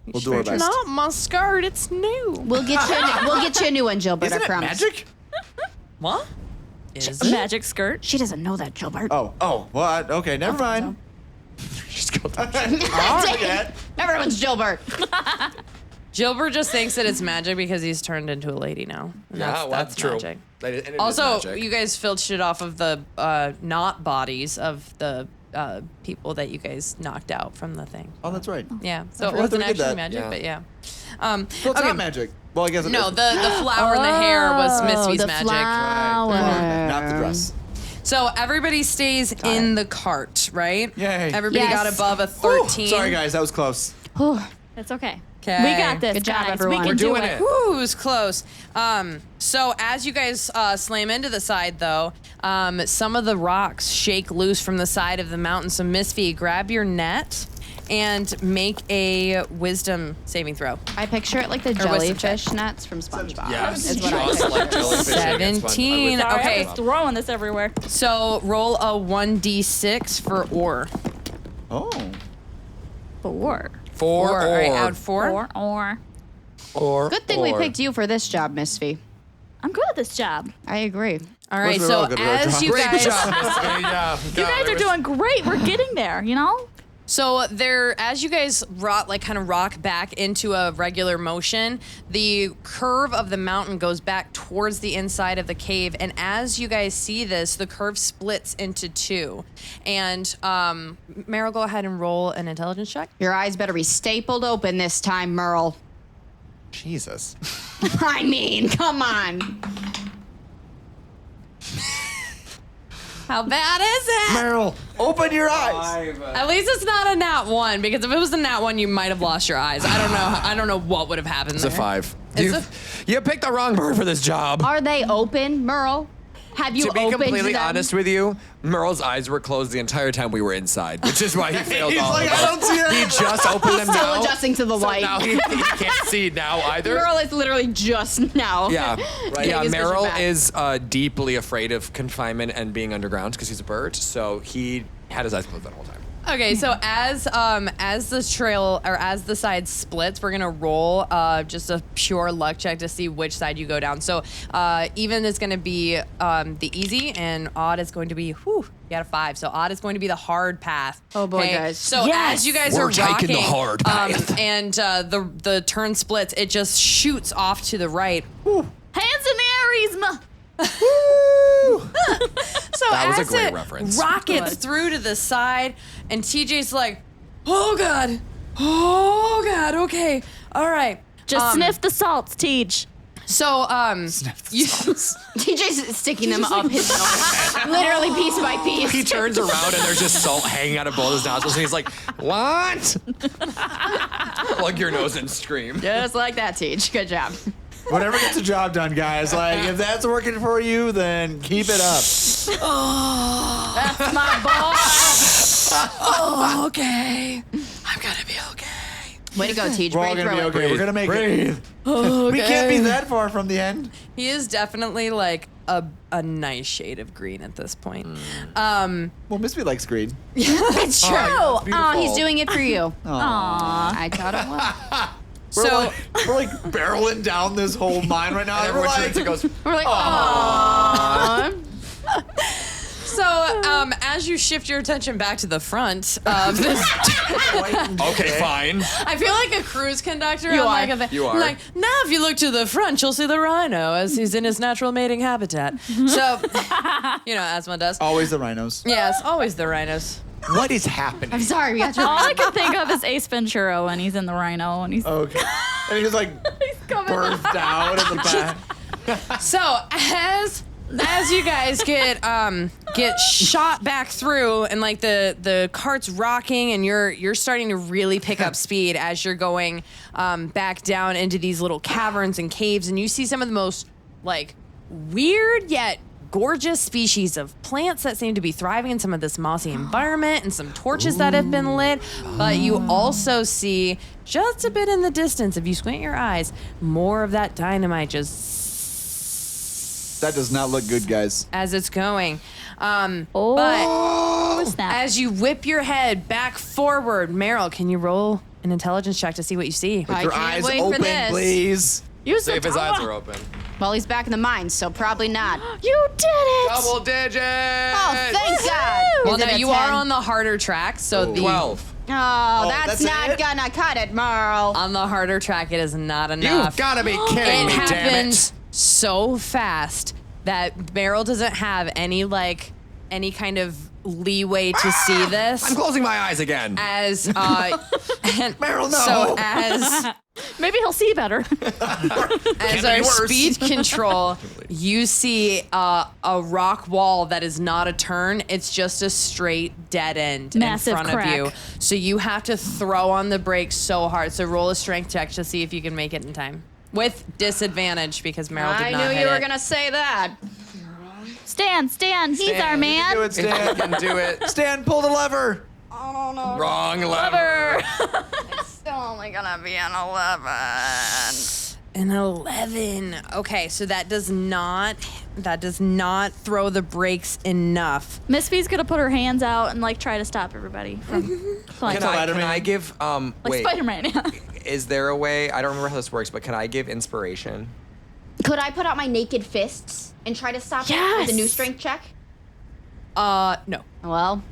We'll do our best. Not my skirt, it's new. We'll get you a new one, Gilbert. Isn't I it promise. magic? What? Is A magic skirt. She doesn't know that, Gilbert. Oh, what? Okay, never mind. She's got I'll forget. Everyone's Gilbert. Gilbert just thinks that it's magic because he's turned into a lady now. And that's true. Magic. That is- and it is Also, magic. you guys filched it off of the not bodies of the people that you guys knocked out from the thing. Oh, that's right. Yeah, so it forgot wasn't that we did actually that. magic, Yeah. but yeah. So it's okay. not magic. Well, I guess it No, is. the flower and the hair was Misphi's the magic. flower. Not the dress. So everybody stays in the cart, right? Yay. Everybody got Yes. above a 13. Sorry, guys, that was close. It's okay. 'Kay. We got this, Good job, guys. everyone. We can We're do doing it. it. Whew, it was close. So as you guys slam into the side, though, some of the rocks shake loose from the side of the mountain. So Misphi, grab your net and make a wisdom saving throw. I picture it like the Or wisdom jellyfish nets from SpongeBob. Yes, Is what I just picture. like jellyfish against one. 17. Sorry, Okay. I was throwing this everywhere. So roll a 1d6 for ore. Oh. 4. Four All right, or add 4. Or. Good thing we picked you for this job, Misphi. I'm good at this job. I agree. All right, We're so all good at our as job. you Great guys... job, Misphi. Yeah. You guys are doing great. We're getting there, you know? So there, as you guys kind of rock back into a regular motion, the curve of the mountain goes back towards the inside of the cave, and as you guys see this, the curve splits into two. And Meryl, go ahead and roll an intelligence check. Your eyes better be stapled open this time, Meryl. Jesus. I mean, come on. How bad is it? Meryl, open your eyes. At least it's not a nat 1, because if it was a nat 1, you might have lost your eyes. I don't know what would have happened. It's a there. 5. It's You picked the wrong bird for this job. Are they open, Meryl? Have you To be opened completely them? honest with you, Merle's eyes were closed the entire time we were inside, which is why he failed He's all like, of I us. don't see it. He just opened them Still now. adjusting to the so light. now he can't see now either. Meryl is literally just now. Yeah, Getting yeah. his vision Meryl back. is deeply afraid of confinement and being underground because he's a bird. So he had his eyes closed that whole time. Okay, so as the trail or as the side splits, we're gonna roll just a pure luck check to see which side you go down. So even is gonna be the easy, and odd is going to be you got a 5. So odd is going to be the hard path. Oh, boy, okay? guys. So Yes! as you guys We're are taking rocking, the hard path. and the turn splits, it just shoots off to the right. Hands in the air, Yzma. So That was a as great it reference. rockets Good. through to the side, and TJ's like, oh god, okay, all right. Just sniff the salts, Tej. So you, TJ's sticking them up his nose. Literally piece by piece. He turns around and there's just salt hanging out of both his nostrils, and he's like, "What?" Plug your nose and scream. Just like that, Tej. Good job. Whatever gets the job done, guys. Like, if that's working for you, then keep it up. That's my boy. okay, I'm gonna be okay. Way to go, Tej. We're all Break gonna be through it. okay. We're gonna make Breathe. it. We can't be that far from the end. He is definitely like a nice shade of green at this point. Well, Misphi likes green. It's true. yeah, it's Oh, he's beautiful. doing it for you. Aww. I taught him well. We're like barreling down this whole mine right now. And And we're everyone like, turns and goes, We're like, aww. So as you shift your attention back to the front of this. "Okay, fine." I feel like a cruise conductor. You on are. like a thing. You are. Like, now if you look to the front, you'll see the rhino as he's in his natural mating habitat. So, as one does. always the rhinos. Yes, always the rhinos. What is happening? I'm sorry. We got All to. I can think of is Ace Ventura when he's in the Rhino and he's Okay. And he's like coming birthed out in the back. So as you guys get shot back through and like the cart's rocking and you're starting to really pick up speed as you're going back down into these little caverns and caves, and you see some of the most like weird yet gorgeous species of plants that seem to be thriving in some of this mossy environment, and some torches that have been lit. But you also see just a bit in the distance, if you squint your eyes, more of that dynamite just That does not look good, guys. as it's going. But snap. as you whip your head back forward, Meryl, can you roll an intelligence check to see what you see? I Your can't eyes wait for open, this. please. Use See the if his power. eyes are open. Well, he's back in the mines, so probably not. You did it! Double digits. Oh, thank God. Well, Is it no, a you 10? are on the harder track, so the 12. Oh, that's that's not it? gonna cut it, Merle. on the harder track, it is not enough. You've got to be kidding It me, damn it. happens so fast that Meryl doesn't have any kind of leeway to see this. I'm closing my eyes again. As and Meryl, no. So as Maybe he'll see better. as be our worse. speed control, you see a rock wall that is not a turn. It's just a straight dead end Massive in front crack. of you. So you have to throw on the brakes so hard. So roll a strength check to see if you can make it in time. With disadvantage because Meryl did I not knew hit you were it. gonna say that. Stan, he's our man. Do it, If you Stan. can do it. Stan, pull the lever. Wrong lever. Still only gonna be an 11. An 11. Okay, so that does not throw the brakes enough. Misphi's gonna put her hands out and like try to stop everybody from flying. Can Spider-Man. I give Like wait, Spider-Man. Yeah. is there a way, I don't remember how this works, but can I give inspiration? Could I put out my naked fists and try to stop it with a new strength check? No. Well,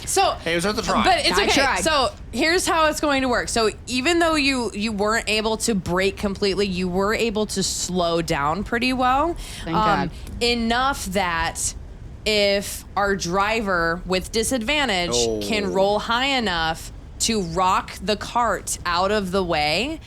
So Hey, it was worth a try. But it's I okay. tried. So here's how it's going to work. So even though you weren't able to brake completely, you were able to slow down pretty well. Thank God. Enough that if our driver with disadvantage can roll high enough to rock the cart out of the way,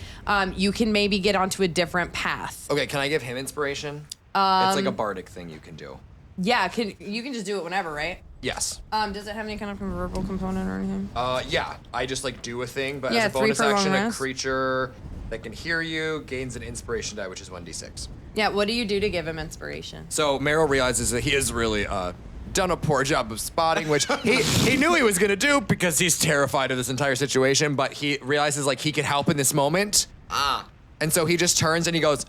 you can maybe get onto a different path. Okay, can I give him inspiration? It's like a bardic thing you can do. Yeah, you can just do it whenever, right? Yes. Does it have any kind of verbal component or anything? Yeah, I just like do a thing, but Yeah, as a 3 bonus for long action, a rest. creature that can hear you gains an inspiration die, which is 1d6. Yeah, what do you do to give him inspiration? So Meryl realizes that he has really done a poor job of spotting, which he knew he was gonna do because he's terrified of this entire situation, but he realizes like he can help in this moment. And so he just turns and he goes,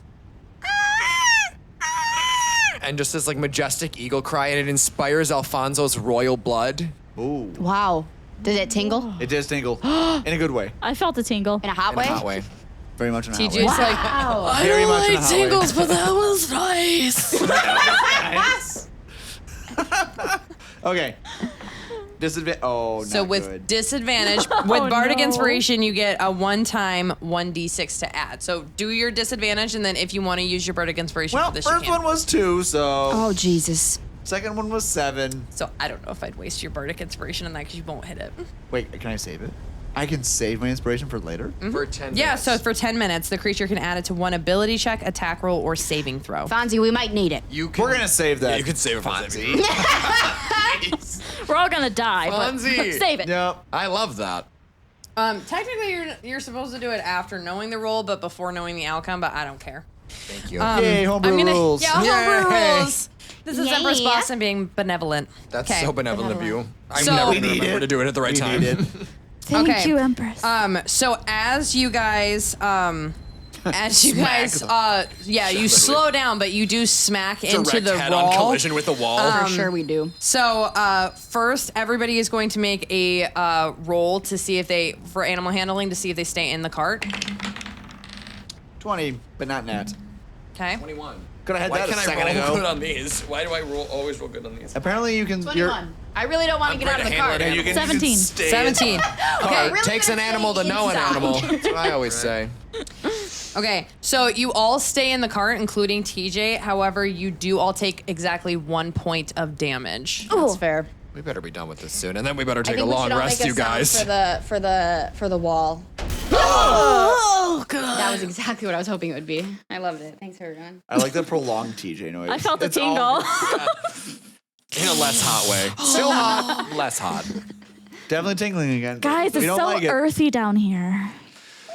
and just this like majestic eagle cry, and it inspires Alfonso's royal blood. Ooh. wow. Did it tingle? It does tingle. In a good way. I felt a tingle. In a hot In way? a hot way. Very much in a hot TJ's way. like, Wow. I Very don't much in a like hot way. tingles, but that was nice. Okay. Disadvantage. Oh, So not with good. disadvantage, with Bardic no. Inspiration, you get a one-time 1d6 to add. So do your disadvantage, and then if you want to use your Bardic Inspiration Well, for this, you first can. one was 2, so Oh, Jesus. second one was 7. So I don't know if I'd waste your Bardic Inspiration on that because you won't hit it. Wait, can I save it? I can save my inspiration for later? For 10 Yeah, minutes. so for 10 minutes, the creature can add it to one ability check, attack roll, or saving throw. Fonzie, we might need it. you can, We're going to save that. Yeah, you can save it for Fonzie. We're all gonna die. But Fonzie. save it. Yep. I love that. Technically, you're supposed to do it after knowing the rule, but before knowing the outcome, but I don't care. Thank you. Yay, homebrew I'm gonna, rules. Yeah, homebrew Yay. rules. This is Yeah. Empress Bostian being benevolent. That's Okay. so benevolent of you. I'm So- never We gonna need remember it. to do it at the right We time. need it. Thank Okay. you, Empress. So as you guys, you slow down, but you do smack into Direct the head-on wall. collision with the wall. For sure we do. So first, everybody is going to make a roll to see if they, for animal handling, to see if they stay in the cart. 20, but not nat. Okay. 21. Could have had Why that a can I second roll ago. good on these? Why do I always roll good on these? Apparently you can... 21. I really don't want to get out of the car. You can 17. 17. Okay, really takes an gonna animal to stay know an inside. animal. That's what I always say. Okay, so you all stay in the cart, including TJ. However, you do all take exactly 1 point of damage. That's fair. We better be done with this soon, and then we better I take a think we long should all rest, make a you sound guys. for the wall. Oh, God. That was exactly what I was hoping it would be. I loved it. Thanks, everyone. I like the prolonged TJ noise. I felt the It's all- tingle. In a less hot way. Still hot, less hot. Definitely tingling again. Guys, We it's don't so like it. earthy down here.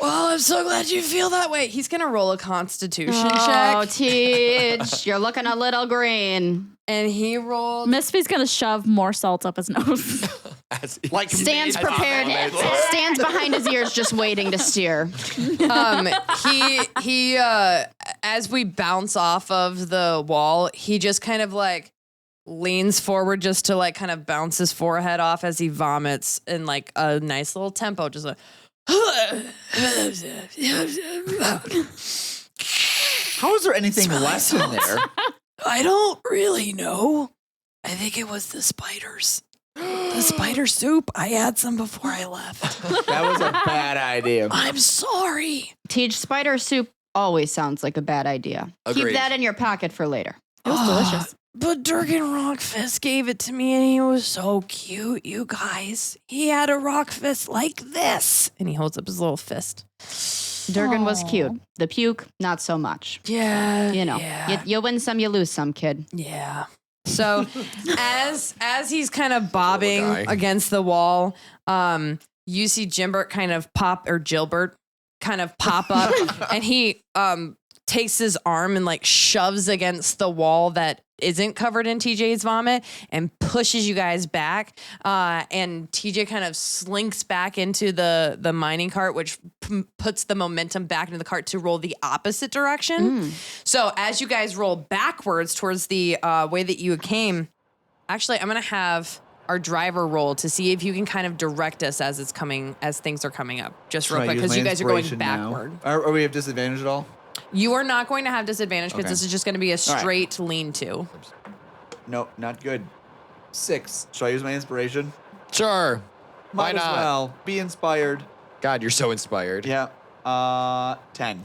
Well, I'm so glad you feel that way. He's going to roll a constitution Oh, check. Teach, you're looking a little green. And he rolled. Misphi's gonna shove more salt up his nose. Like Stan's prepared. Stan's behind his ears, just waiting to steer. He as we bounce off of the wall, he just kind of like leans forward just to like kind of bounce his forehead off as he vomits in like a nice little tempo, just like. How is there anything less in there? I don't really know. I think it was the spiders. The spider soup. I had some before I left. That was a bad idea. I'm sorry. Teach, spider soup always sounds like a bad idea. Agreed. Keep that in your pocket for later. It was delicious. But Durgan Rockfist gave it to me and he was so cute, you guys. He had a rock fist like this. And he holds up his little fist. Durgan was Aw. cute. The puke, not so much. Yeah. You know, Yeah. you win some, you lose some, kid. Yeah. So as he's kind of bobbing Poor guy. against the wall, you see Jimbert kind of pop or Gilbert kind of pop up and he takes his arm and like shoves against the wall that isn't covered in TJ's vomit and pushes you guys back. And TJ kind of slinks back into the mining cart, which puts the momentum back into the cart to roll the opposite direction. So as you guys roll backwards towards the way that you came, actually, I'm going to have our driver roll to see if you can kind of direct us as things are coming up. Just real Should I quick, use because my you guys are going inspiration now? backward. Are we have disadvantage at all? You are not going to have disadvantage because Okay. this is just going to be a right. straight lean to. No, not good. 6. Should I use my inspiration? Sure. Why Might as not? well. Be inspired. God, you're so inspired. Yeah. 10.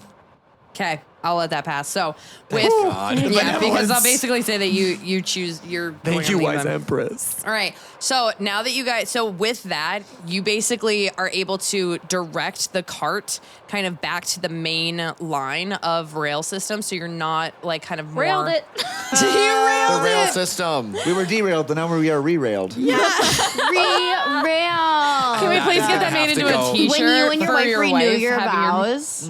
Okay, I'll let that pass. So with God. yeah, because I'll Benevolence. basically say that you choose your. Thank you, wise Empress. All right. So now that you guys, so with that, you basically are able to direct the cart kind of back to the main line of rail system. So you're not like kind of more. Railed it. You railed The rail it. system. We were derailed, but now we are re-railed. Real. Can we please get that have made to into go. a T-shirt When you and your for wife your renew wife your having vows.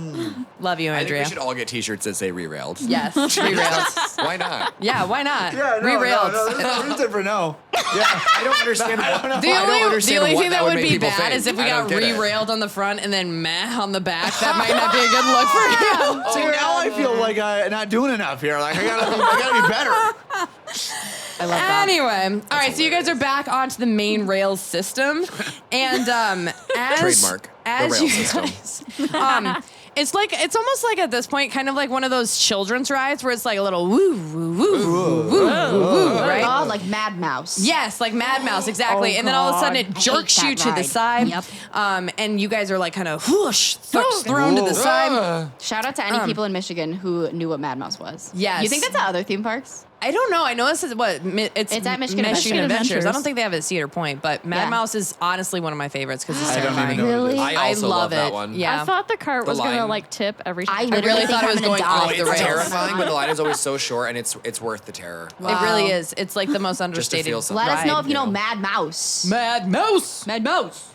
Love you, I think Andrea. we should all get T-shirts that say re-railed. Yes, re-railed. Why not? Yeah, why not? Re-railed. Re-railed. No, there's no reason for no. Yeah, I don't understand. The I don't only understand thing what that would make be people bad think. is if we I got don't get it. re-railed on the front and then meh on the back. That might not be a good look for you. See, now I feel like I'm not doing enough here. Like I gotta be better. I love that. Anyway, all right. So you guys are back onto the main rail system, and as Trademark, the as rail you system. guys, it's almost like at this point, kind of like one of those children's rides where it's like a little woo woo woo woo woo, right? Oh, like Mad Mouse. Yes, like Mad Mouse, exactly. Oh, and then all of a sudden it God. I hate jerks that you to the ride. side. Yep. And you guys are like kind of whoosh, thrown to the side. Shout out to any people in Michigan who knew what Mad Mouse was. Yes. You think that's at other theme parks? I don't know. I know this is what it's It's at Michigan Adventures. Adventures. I don't think they have it at Cedar Point, but Mad Yeah. Mouse is honestly one of my favorites because it's I don't terrifying. even know. Really? I also love love that it. one. Yeah. I thought the cart The was gonna line. like tip every I time. literally really thought think it was I'm gonna going die. off Oh, the it's rails. terrifying, but the line is always so short, and it's worth the terror. It really is. It's like the most Just to understated. feel something. Let us know ride. if you know know. Mad Mouse. Mad Mouse. Mad Mouse.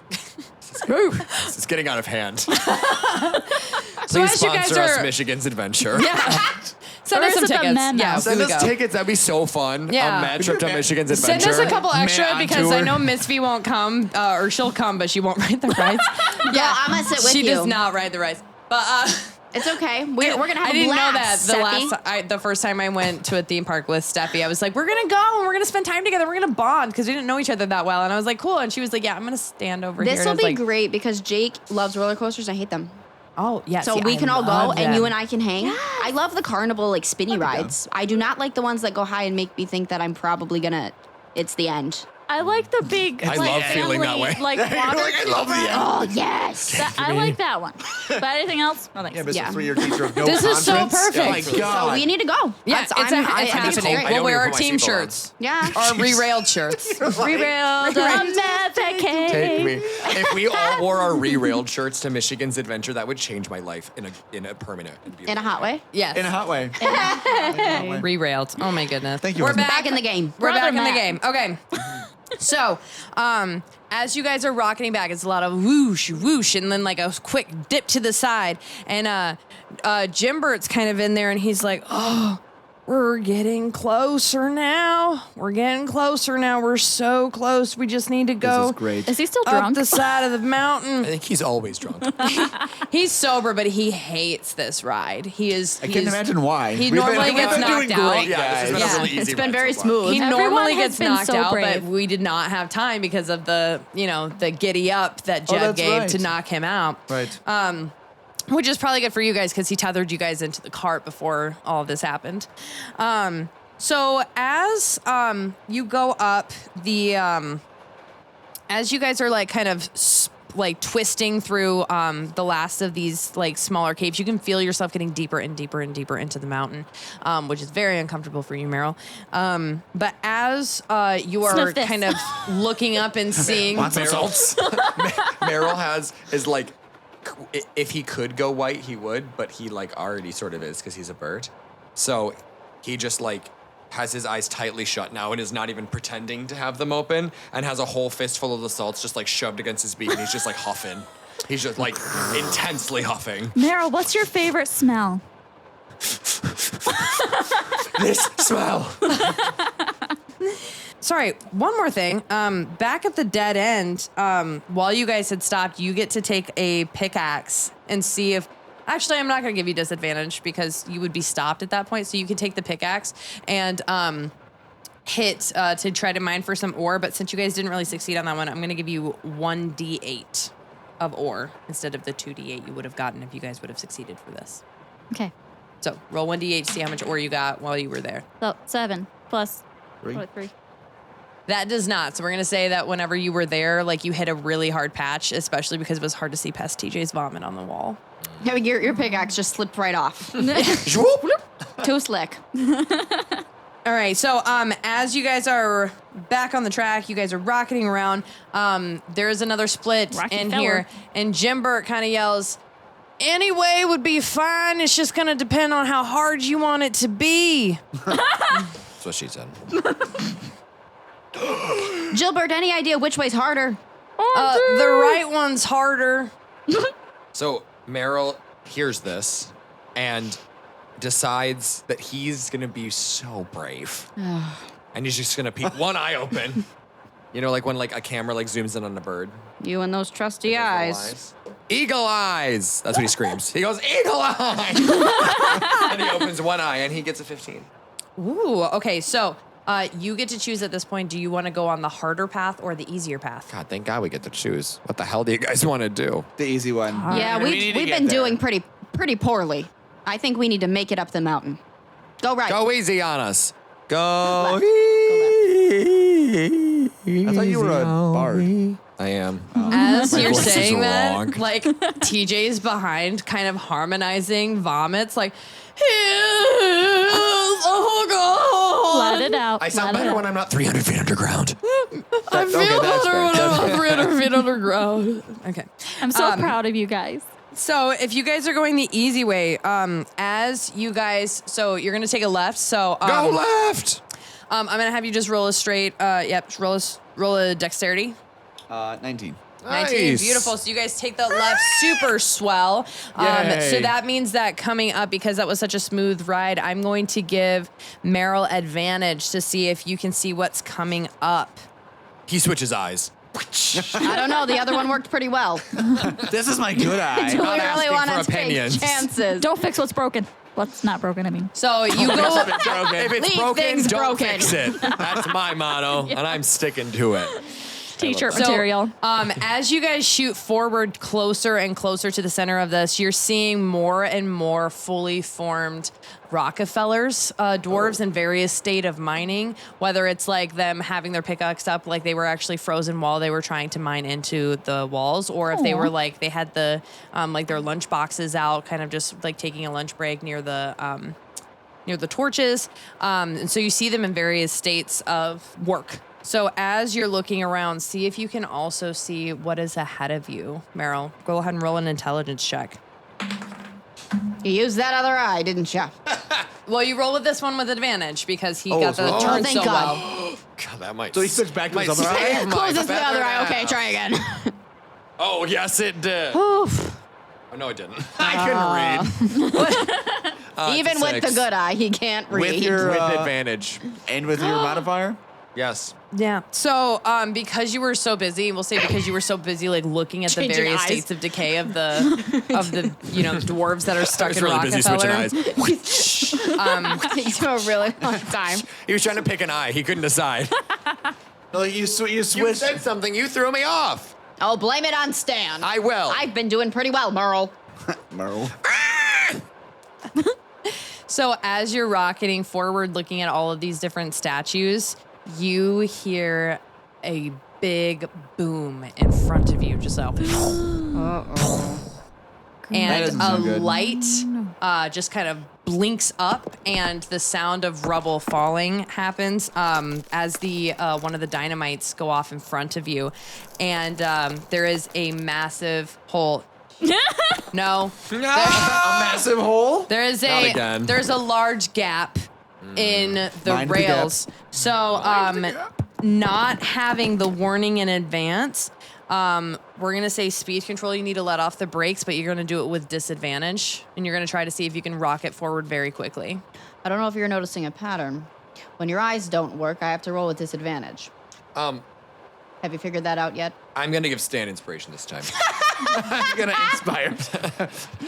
It's getting out of hand. So Please as you guys sponsor us, are, Michigan's Adventure. yeah, send Or us is some it the tickets. Mad Yeah, Mouse? here Send we us go. tickets. That'd be so fun. Yeah. A mad trip to Michigan's Send Adventure. us a couple extra Man on because I tour. know Misphi won't come, or she'll come, but she won't ride the rides. Yeah, I'm gonna sit with she you. does not ride the rides. But It's okay. We're gonna have I a didn't know that blast. the first time I went to a theme park with Stephie, I was like, we're gonna go and we're gonna spend time together. We're gonna bond because we didn't know each other that well. And I was like, cool. And she was like, yeah, I'm gonna stand over here. This And will I was be like, great because Jake loves roller coasters. I hate them. oh yeah. So see, we I can all go love and you them. and I can hang. I love the carnival like spinny rides. I do not like the ones that go high and make me think that I'm probably gonna. It's the end. I like the big. I like, love feeling that family, way. Like You're water. like, I love the end. Oh, yes. I like that one. But anything else? No thanks. Yeah, Mr. Yeah. 3-year teacher of no This is so conference. perfect. Oh my So God. we need to go. Yeah, That's- it's I'm- it's I- happening. I We'll don't wear even our put my team seatbelt on. shirts. Yeah. Our re-railed shirts. Rebuild on that vacay. Take me. If we all wore our re-railed shirts to Michigan's Adventure, that would change my life in a permanent. and In a hot way. Yes. In a hot way. Re-railed. Oh my goodness. Thank you, We're husband. back Back in the game. We're Brother back in the Matt. game. Okay. So, as you guys are rocketing back, it's a lot of whoosh, whoosh, and then like a quick dip to the side. And Jimbert's kind of in there, and he's like, "Oh, we're getting closer now. We're getting closer now. We're so close. We just need to This go is great. Is he still up drunk? the side of the mountain." I think he's always drunk. He's sober, but he hates this ride. He is. I can't imagine why. He We've been- normally we've gets been knocked doing out. great, Yeah, this has been Yeah. a really easy It's been ride very so far. smooth. He Everyone normally has gets been knocked so out, brave. but we did not have time because of the, the giddy up that Oh, Jeb that's gave right. to knock him out. Right. Which is probably good for you guys because he tethered you guys into the cart before all of this happened. So as you go up the, as you guys are like kind of like twisting through the last of these like smaller caves, you can feel yourself getting deeper and deeper and deeper into the mountain, which is very uncomfortable for you, Meryl. But as you are Sniff this. kind of looking up and seeing, Want some salts? Meryl is like, if he could go white, he would, but he like already sort of is because he's a bird. So he just like has his eyes tightly shut now and is not even pretending to have them open and has a whole fistful of the salts just like shoved against his beak and he's just like huffing. He's just like intensely huffing. Meryl, what's your favorite smell? This smell. Sorry, one more thing. Back at the dead end, while you guys had stopped, you get to take a pickaxe and see if. Actually, I'm not going to give you disadvantage because you would be stopped at that point. So you can take the pickaxe and hit to try to mine for some ore. But since you guys didn't really succeed on that one, I'm going to give you 1d8 of ore instead of the 2d8 you would have gotten if you guys would have succeeded for this. Okay. So roll 1d8 to see how much ore you got while you were there. So 7 plus 3. 3. That does not. So we're going to say that whenever you were there, like you hit a really hard patch, especially because it was hard to see past TJ's vomit on the wall. Yeah, your pickaxe just slipped right off. Too slick. All right. So as you guys are back on the track, you guys are rocketing around. There is another split Rocky in Feller. here. And Jimbert kind of yells, "Any way would be fine. It's just going to depend on how hard you want it to be." That's what she said. Gilbert, any idea which way's harder? The right one's harder. So Meryl hears this and decides that he's gonna be so brave, and he's just gonna peek one eye open. You know, like when like a camera like zooms in on a bird. You and those trusty Those little eyes. Eagle eyes. That's what he screams. He goes, "Eagle eye!" And he opens one eye and he gets a 15. Ooh, okay. So you get to choose at this point. Do you want to go on the harder path or the easier path? God, thank God we get to choose. What the hell do you guys want to do? The easy one. Yeah, We need to we've get been there. doing pretty poorly. I think we need to make it up the mountain. Go right. Go easy on us. Go left. I thought you were a bard. I am. As My you're voice is saying that, wrong. like TJ's behind, kind of harmonizing vomits, like, oh God. Let it out. I sound let it better out. when I'm not 300 feet underground. I feel that's better fair. when That's I'm fair. 300 feet underground. Okay. I'm so proud of you guys. So if you guys are going the easy way, as you guys, so you're going to take a left. So Go left. I'm going to have you just roll a straight, roll a dexterity. 19. 19, Nice. beautiful. So you guys take the left, super swell. Yay. So that means that coming up, because that was such a smooth ride, I'm going to give Meryl advantage to see if you can see what's coming up. He switches eyes. I don't know. The other one worked pretty well. This is my good eye. Do we Not really asking want for to take opinions. chances? Don't fix what's broken. What's not broken, I mean. So you go. If it's Leave broken, things don't broken. fix it. That's my motto, and I'm sticking to it. T-shirt So, material. as you guys shoot forward closer and closer to the center of this, you're seeing more and more fully formed Rockefellers, dwarves in various state of mining, whether it's like them having their pickaxe up like they were actually frozen while they were trying to mine into the walls, or if they were like they had the like their lunch boxes out, kind of just like taking a lunch break near the torches. And so you see them in various states of work. So as you're looking around, see if you can also see what is ahead of you. Meryl, go ahead and roll an intelligence check. You used that other eye, didn't you? Well, you roll with this one with advantage because he got the turn thank so God. well. God, that might. So he switched back to his other eye? save my Closes the other feather eye. Okay, now. try again. Oh, yes, it did. Oof. Oh, no, it didn't. I couldn't read. Even with the 6. good eye, he can't read. With your With advantage. and with your modifier. Yes. Yeah. So, because you were so busy, we'll say because you were so busy, like looking at the Changing various eyes. states of decay of the dwarves that are I stuck was in really busy switching Rockefeller. eyes. Takes you a really long time. He was trying to pick an eye. He couldn't decide. No, you You switched. said something. You threw me off. Oh, blame it on Stan. I will. I've been doing pretty well, Meryl. Meryl. So as you're rocketing forward, looking at all of these different statues, you hear a big boom in front of you, Giselle. That And doesn't a sound good. light just kind of blinks up, and the sound of rubble falling happens as the one of the dynamites go off in front of you, and there is a massive hole. No, A massive hole. there is Not again. there's a large gap in the Mind the gap. rails. So not having the warning in advance, we're gonna say speed control. You need to let off the brakes, but you're gonna do it with disadvantage, and you're gonna try to see if you can rocket forward very quickly. I don't know if you're noticing a pattern. When your eyes don't work, I have to roll with disadvantage. Have you figured that out yet? I'm going to give Stan inspiration this time. I'm gonna inspire.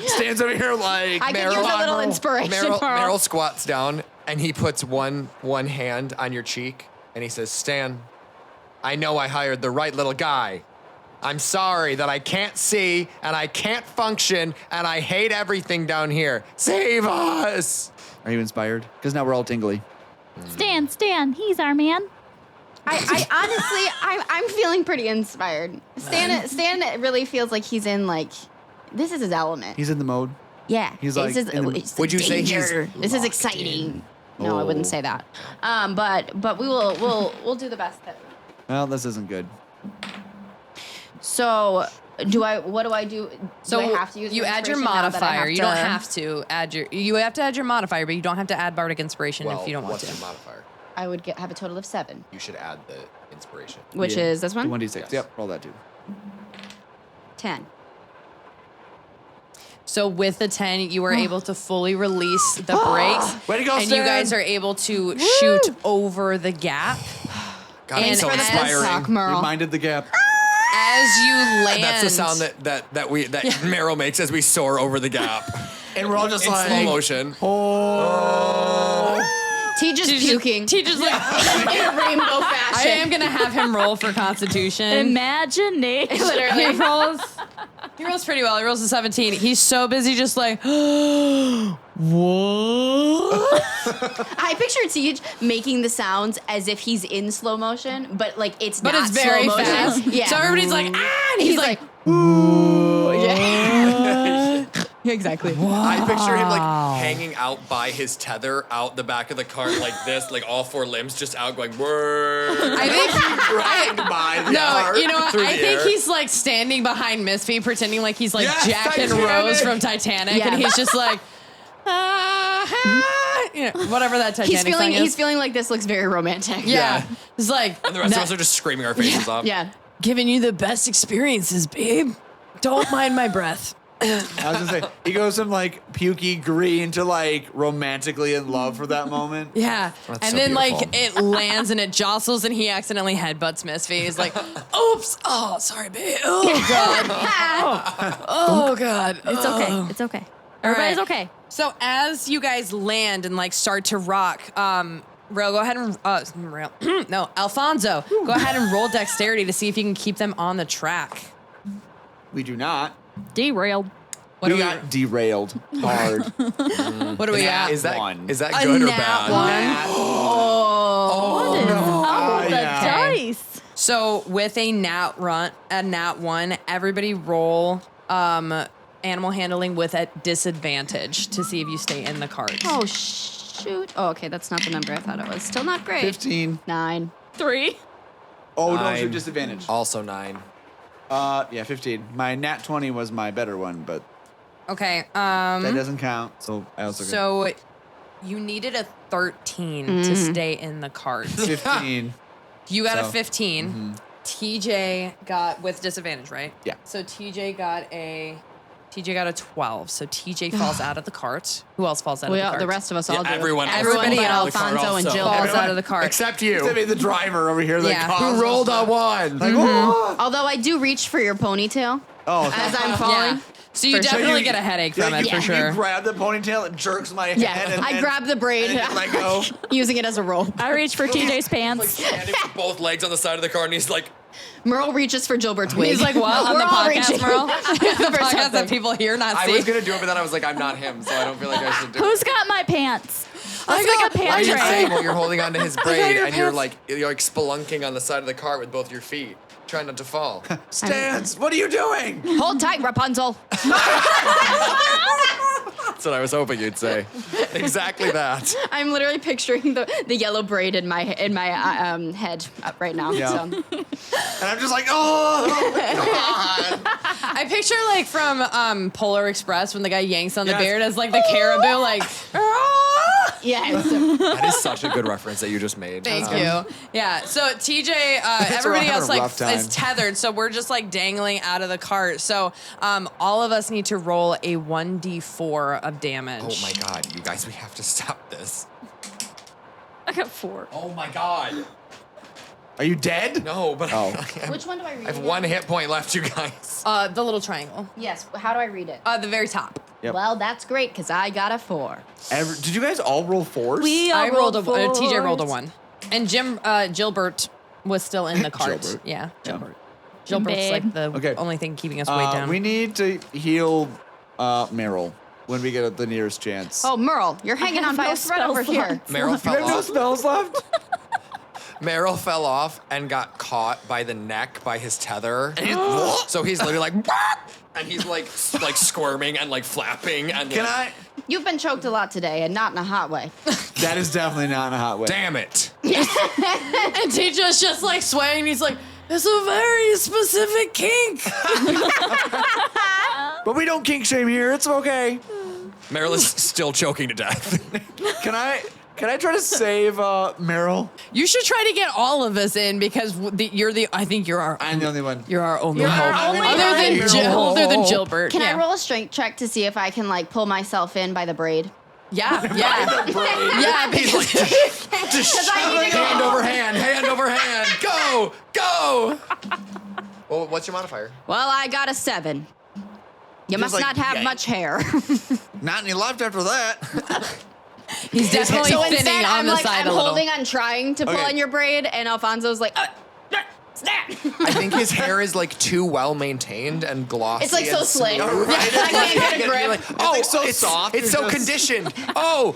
Stands over here like I could Meryl. use a little inspiration. Meryl squats down and he puts one hand on your cheek and he says, Stan, I know I hired the right little guy. I'm sorry that I can't see and I can't function and I hate everything down here. Save us. Are you inspired? Because now we're all tingly. Stan, he's our man. I honestly, I'm feeling pretty inspired. Stan really feels like he's in like, this is his element. He's in the mode. Yeah. He's like This is, in the- it's the Would you say he's danger. This is locked exciting. No, I wouldn't Oh. say that. But we'll do the best that. Well, this isn't good. So, what do I do? So do I have to use you an add your inspiration now that I modifier. have You to- don't have to add your. You have to add your modifier, but you don't have to add bardic inspiration Well, if you don't want what's to. your modifier? I would have a total of 7, You should add the inspiration. which Yeah. is this The one. 1d6. Yes. Yep, roll that too. 10. So with the 10, you are able to fully release the brakes. Way to go, And Stan! you guys are able to shoot over the gap. God, And it's so for the pep inspiring. talk, Meryl. Reminded the gap. As you land. That's the sound that Meryl makes as we soar over the gap And we're all just in like, slow motion. T just puking Teacher's like, in a rainbow I fashion. am going to have him roll for Constitution. Imagination. He rolls pretty well. He rolls a 17. He's so busy just like, what? I picture Siege making the sounds as if he's in slow motion, but like it's But not it's very slow motion. fast. Yeah. So everybody's like, ah, and he's like, yeah. exactly. I picture him like hanging out by his tether out the back of the cart like this, like all four limbs just out going, whirr. I think dragged by the No, cart you know what? through I the think air. he's like standing behind Misphi, pretending like he's like Yes, Jack and Titanic! Rose from Titanic, Yeah. and he's just like, you know, whatever that Titanic song is. He's feeling like this looks very romantic. yeah. He's like, And the rest of us are just screaming our faces off. Yeah. giving you the best experiences, babe. Don't mind my breath. I was gonna say, he goes from like pukey green to like romantically in love for that moment. Yeah. That's and so then beautiful. like it lands and it jostles and he accidentally headbutts Misphi. He's like, oops. Oh, sorry, babe. Oh, God. Oh, God. It's okay. It's okay. All Everybody's right. okay. So as you guys land and like start to rock, Meryl, go ahead and Meryl. No, Alfonso, go ahead and roll dexterity to see if you can keep them on the track. We do not. Derailed. What we do got derailed hard. What do we got? Is that One. good A or nat bad? one. What is up with the yeah. dice? So with a nat 1, everybody roll animal handling with a disadvantage to see if you stay in the cart. Oh, shoot. Oh, okay. That's not the number I thought it was. Still not great. 15. 9. 3. Oh, no, Nine. it's your disadvantage. Also 9. Yeah, 15. My nat 20 was my better one, but Okay. that doesn't count. So I also get So you needed a 13 to stay in the cart. 15. You got a So, 15. TJ got with disadvantage, right? Yeah. So TJ got a 12. So TJ falls out of the cart. Who else falls out of the cart? The rest of us all do. everyone else Everybody but else Alfonso and Jill. falls out of the cart. Except you. Except me, the driver over here. Yeah. Who rolled a 1? Like, oh. Although I do reach for your ponytail Oh, as I'm falling. Yeah. So you For sure. definitely you- get a headache from it, you, for sure. You grab the ponytail, it jerks my Yeah, head. And, I grab the braid, and let go. using it as a rope. I reach for TJ's pants. Standing with both legs on the side of the car, and he's like, Merle reaches for Gilbert's wig. He's like, what? On We're the all podcast, reaching Meryl? The for podcast that something. people hear, not I see. was going to do it, but then I was like, I'm not him, so I don't feel like I should do it. Who's got my pants? Let's make a Why are pant you saying train. while you're holding onto his braid your and you're pants. like spelunking on the side of the car with both your feet, trying not to fall? Stance, what are you doing? Hold tight, Rapunzel. That's what I was hoping you'd say. Exactly that. I'm literally picturing the yellow braid in my head right now. Yeah. So. And I'm just like, oh, God. I picture like from Polar Express when the guy yanks on the Yes. beard as like the caribou, like. Yeah. That is such a good reference that you just made. Thank you. Yeah. So TJ, everybody we're having else a like rough time. is tethered, so we're just like dangling out of the cart. So all of us need to roll a 1d4 of damage. Oh my God, you guys, we have to stop this. I got 4. Oh my God. Are you dead? No, but Oh. Which one do I read? I have 1 hit point left, you guys. The little triangle. Yes. How do I read it? The very top. Yep. Well, that's great because I got a 4. Did you guys all roll 4s? I rolled a fours. TJ rolled a 1, and Gilbert was still in the cart. Gilbert. Yeah, Yeah. Gilbert. Gilbert's like the Okay. only thing keeping us weighed down. We need to heal Meryl when we get the nearest chance. Oh, Merle, you're hanging on by no a thread over spells here. left. Meryl you fell have no off. spells left? Meryl fell off and got caught by the neck by his tether. So he's literally like, and he's like squirming and like flapping and Can like, I? You've been choked a lot today, and not in a hot way. That is definitely not in a hot way. damn it. And TJ's just like swaying. He's like, "It's a very specific kink." But we don't kink shame here. It's okay. Meryl is still choking to death. Can I try to save Meryl? You should try to get all of us in because I think you're our. I'm the only one. You're our only You're hope. our only Other than Gilbert. Can yeah. I roll a strength check to see if I can like pull myself in by the braid? Yeah, yeah, yeah. Because Hand over hand. Go. Well, what's your modifier? Well, I got a 7. You must like, not have yank. much hair. Not any left after that. he's definitely so thinning instead, on I'm the like, side I'm a little. holding on, trying to pull Okay. on your braid, and Alfonso's like, snap. I think his hair is like too well maintained and glossy. It's like so and slick. smooth. I can't get a You're grip. like, It's like so it's soft, It's you're so just- conditioned. So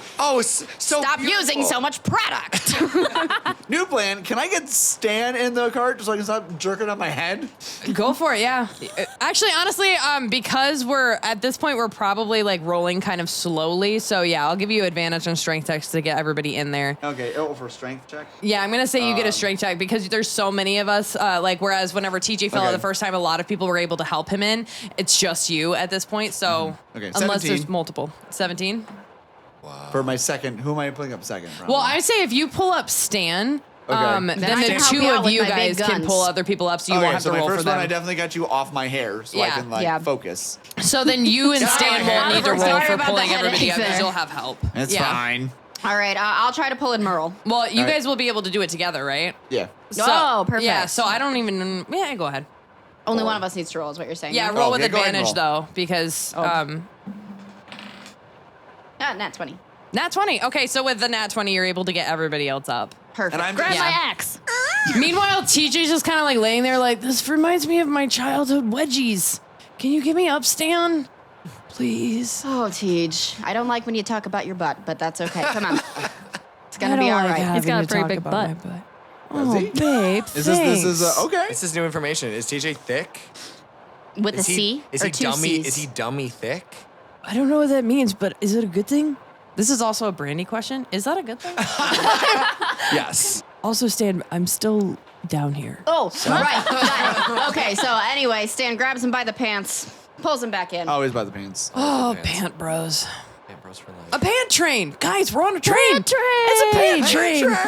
Stop using beautiful. so much product. New plan. Can I get Stan in the cart so I can stop jerking on my head? Go for it, yeah. Actually, honestly, because we're at this point, we're probably like rolling kind of slowly. So yeah, I'll give you advantage on strength checks to get everybody in there. Okay. Oh, for strength check. Yeah, I'm gonna say you get a strength check because there's so many of us. Whereas whenever TJ fell out Okay. the first time, a lot of people were able to help him in. It's just you at this point. So Okay, unless 17. there's multiple, 17. For my second. Who am I pulling up second? Well, I say if you pull up Stan. Then I the can help two you out of with you my big guys can guns. pull other people up, so you okay, won't have so to my roll for first one, I them. definitely got you off my hair so I Yeah. can like Yeah. focus. So then you and Stan won't need to roll Sorry for about the pulling everybody headache up because there. you'll have help. It's Yeah. fine. All right, I'll try to pull in Merle. Well, you All right. guys will be able to do it together, right? Yeah. Oh, perfect. Yeah, so I don't even. Yeah, go ahead. Only one of us needs to roll, is what you're saying. Yeah, right? roll Okay, with go ahead and advantage roll. though, because Oh. Nat 20. Nat 20. Okay, so with the Nat 20, you're able to get everybody else up. Perfect. And I'm Grab just, my axe. Meanwhile, TJ's just kind of like laying there like, this reminds me of my childhood wedgies. Can you get me up, Stan? Please. Oh, Tej. I don't like when you talk about your butt, but that's okay. Come on. It's going to be all right. He's got a pretty big butt. Oh, he? babe, this is okay. This is new information. Is TJ thick? With the Is he, C is or he two dummy? C's? Is he dummy thick? I don't know what that means, but is it a good thing? This is also a Brandy question. Is that a good thing? Yes. Also, Stan, I'm still down here. Oh, right. Got it. Okay, so anyway, Stan grabs him by the pants, pulls him back in. Always by the pants. Oh, Pants. pant bros. Bros for life. A pant train. Guys, we're on a train. Pant train. It's a pant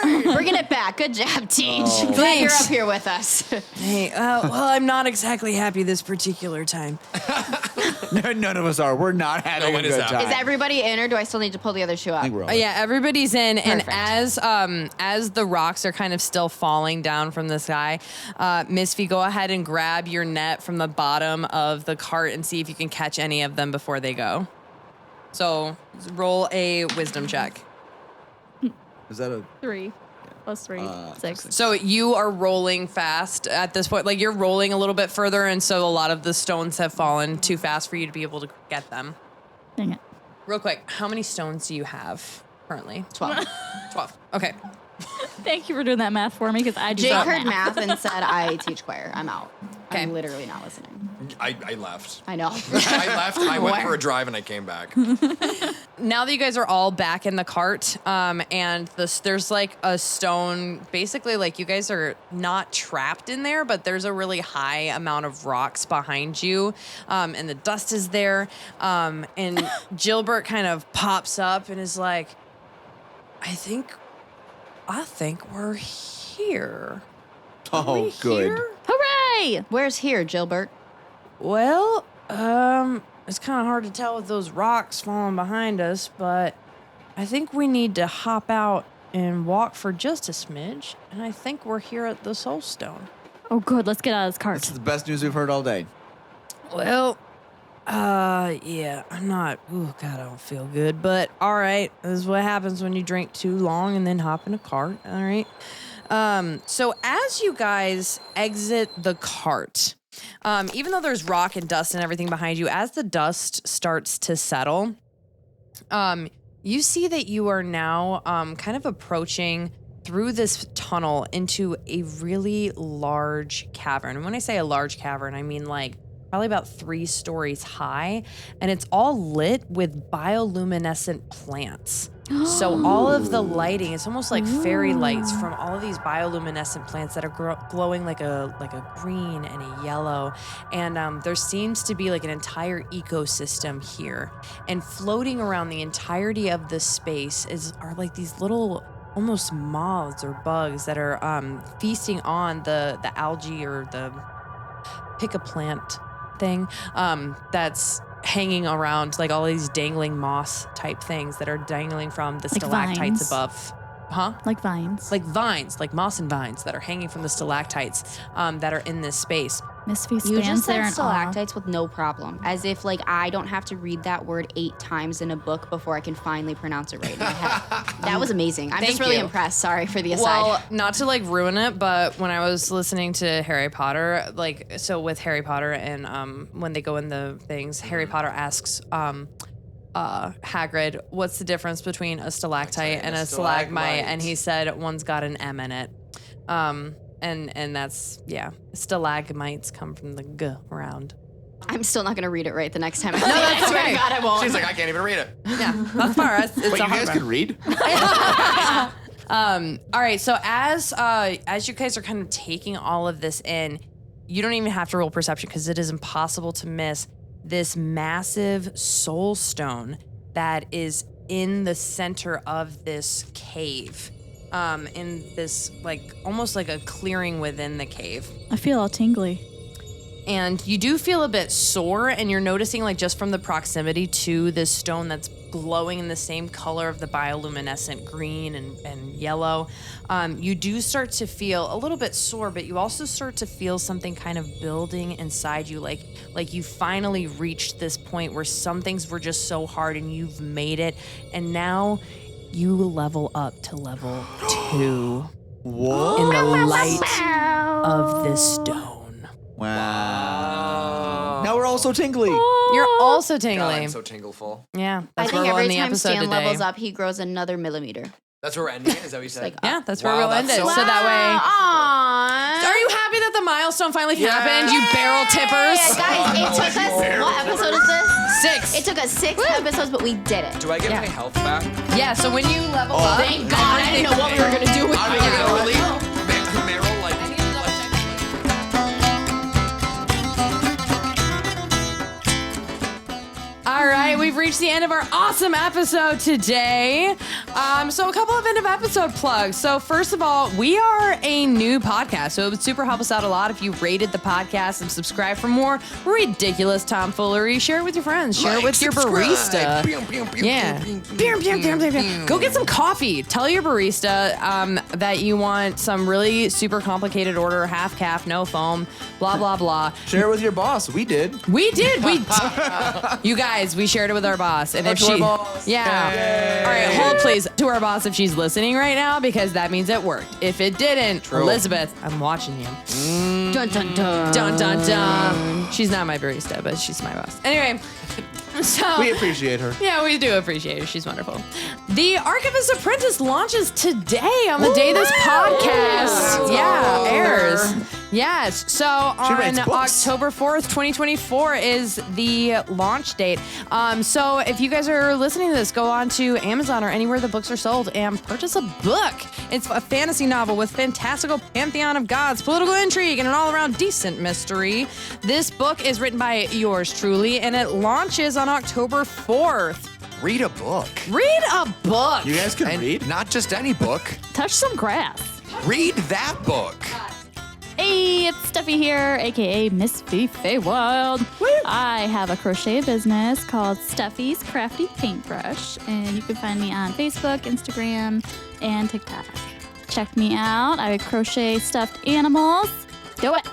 train. Bringing it back. Good job, Tej. Glad Thanks. you're up here with us. Hey, well, I'm not exactly happy this particular time. None of us are. We're not having one a is good happy. time. Is everybody in, or do I still need to pull the other shoe I up? think we're all Yeah, everybody's in, and Perfect. as the rocks are kind of still falling down from the sky, Misphi, go ahead and grab your net from the bottom of the cart and see if you can catch any of them before they go. So roll a wisdom check. Is that a 3 plus 3, 6. So you are rolling fast at this point. Like you're rolling a little bit further, and so a lot of the stones have fallen too fast for you to be able to get them. Dang it. Real quick, how many stones do you have currently? 12. 12. Okay. Thank you for doing that math for me because I just Jake heard math and said, I teach choir. I'm out. Okay. I'm literally not listening. I left. I know. I left. I went Where? for a drive and I came back. Now that you guys are all back in the cart, and there's like a stone, basically like you guys are not trapped in there, but there's a really high amount of rocks behind you, and the dust is there, and Gilbert kind of pops up and is like, I think we're here. Oh, good. Here? Hooray! Where's here, Gilbert? Well, it's kind of hard to tell with those rocks falling behind us, but I think we need to hop out and walk for just a smidge, and I think we're here at the Soulstone. Oh, good. Let's get out of this This cart. is the best news we've heard all day. Well, yeah, I'm not, oh God, I don't feel good, but all right, this is what happens when you drink too long and then hop in a cart, all right? So as you guys exit the cart, even though there's rock and dust and everything behind you, as the dust starts to settle, you see that you are now kind of approaching through this tunnel into a really large cavern. And when I say a large cavern, I mean like probably about 3 stories high, and it's all lit with bioluminescent plants. So all of the lighting, it's almost like fairy lights from all of these bioluminescent plants that are glowing like a green and a yellow. And there seems to be like an entire ecosystem here. And floating around the entirety of this space are like these little almost moths or bugs that are feasting on the algae or the pick a plant thing that's hanging around, like all these dangling moss type things that are dangling from the Like stalactites vines? above. Huh? Like vines. Like vines, like moss and vines that are hanging from the stalactites that are in this space. Misphi You stands just there said in awe. stalactites with no problem. As if, like, I don't have to read that word 8 times in a book before I can finally pronounce it right in my head. That was amazing. I'm Thank just really you. impressed. Sorry for the aside. Well, not to like ruin it, but when I was listening to Harry Potter, like, so with Harry Potter and when they go in the things, Harry Potter asks Hagrid, what's the difference between a stalactite and a stalagmite? And he said one's got an M in it. And that's, yeah, stalagmites come from the G round. I'm still not going to read it right the next time. that's I swear to okay. God, I won't. She's like, I can't even read it. Yeah, that's far. It's Wait, a you hard guys one. can read? All right, so as you guys are kind of taking all of this in, you don't even have to roll perception because it is impossible to miss this massive soul stone that is in the center of this cave. In this, like, almost like a clearing within the cave. I feel all tingly. And you do feel a bit sore, and you're noticing, like, just from the proximity to this stone that's glowing in the same color of the bioluminescent green and yellow, you do start to feel a little bit sore, but you also start to feel something kind of building inside you, like you finally reached this point where some things were just so hard and you've made it, and now you level up to level 2 Whoa. in the light of this stone. Wow. Now we're all so tingly. You're also God, tingling. I'm so tingleful. Yeah, I that's think where we'll every end the time episode Stan today. levels up, he grows another millimeter. That's where we're ending. Is that what you said? like, Yeah, that's where Wow, we'll end that's it. so So that Aww. way, are you happy that the milestone finally happened? You barrel tippers. Guys, it took us, what episode is this? 6. It took us 6 episodes, but we did it. Do I get my health back? Yeah. So when you level up, Thank God, I didn't know what we were going to do with Are we you. gonna leave Meryl like? All right, we've reached the end of our awesome episode today. So a couple of end of episode plugs. So first of all, we are a new podcast, so it would super help us out a lot if you rated the podcast and subscribe for more ridiculous tomfoolery. Share it with your friends. Share it with your barista. Yeah. Go get some coffee. Tell your barista that you want some really super complicated order, half calf, no foam, blah, blah, blah. Share it with your boss. We did. We did. You guys, we shared it with our boss. And if to our she, boss. yeah. Yay. All right, hold please to our boss if she's listening right now, because that means it worked. If it didn't, Elizabeth, I'm watching you. Dun, dun, dun. Dun, dun, dun. She's not my barista, but she's my boss. Anyway, so We appreciate her. yeah, we do appreciate her. She's wonderful. The Archivist Apprentice launches today on the day this podcast airs. Yes. So on writes books. October 4th, 2024 is the launch date. So if you guys are listening to this, go on to Amazon or anywhere the books are sold and purchase a book. It's a fantasy novel with fantastical pantheon of gods, political intrigue, and an all-around decent mystery. This book is written by yours truly, and it launches on October 4th. Read a book. Read a book. You guys can And read? not just any book. Touch some grass. Read that book. Hey, it's Stephie here, aka Misphi Faewilde. I have a crochet business called Stephie's Crafty Paintbrush, and you can find me on Facebook, Instagram, and TikTok. Check me out. I crochet stuffed animals. Do it.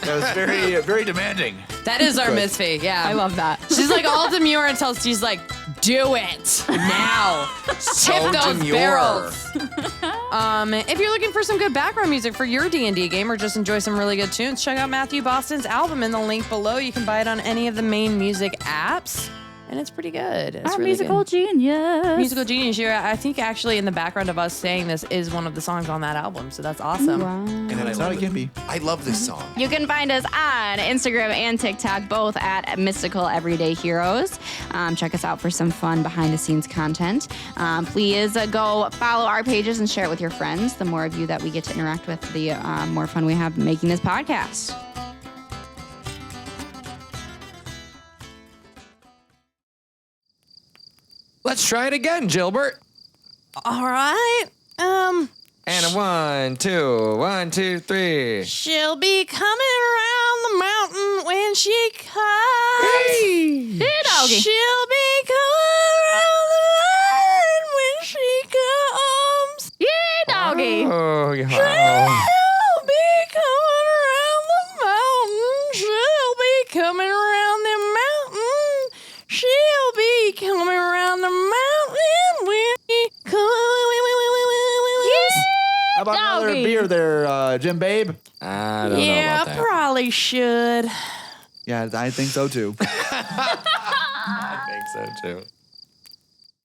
That was very, very demanding. That is our Misphi. Yeah. I love that. She's like all demure until she's like, do it now. Tip those demure. barrels. If you're looking for some good background music for your D&D game or just enjoy some really good tunes, check out Matthew Bostian's album in the link below. You can buy it on any of the main music apps. And it's pretty good. It's Our really musical good. genius. Musical genius. I think actually in the background of us saying this is one of the songs on that album. So that's awesome. And then That's how it can be. I love this song. You can find us on Instagram and TikTok, both at Mystical Everyday Heroes. Check us out for some fun behind-the-scenes content. Please go follow our pages and share it with your friends. The more of you that we get to interact with, the more fun we have making this podcast. Let's try it again, Gilbert. All right. And a 1, 2, 1, 2, 3. She'll be coming around the mountain when she comes. Hey, doggy. She'll be coming around the mountain when she comes. Yay, doggy. Oh, yeah. She'll be coming around the mountain. She'll be coming around the mountain. She'll be coming around the mountain when she comes. How about another Doggy. beer there, Jim Babe? I don't know Yeah, about that. probably should. Yeah, I think so too. I think so too.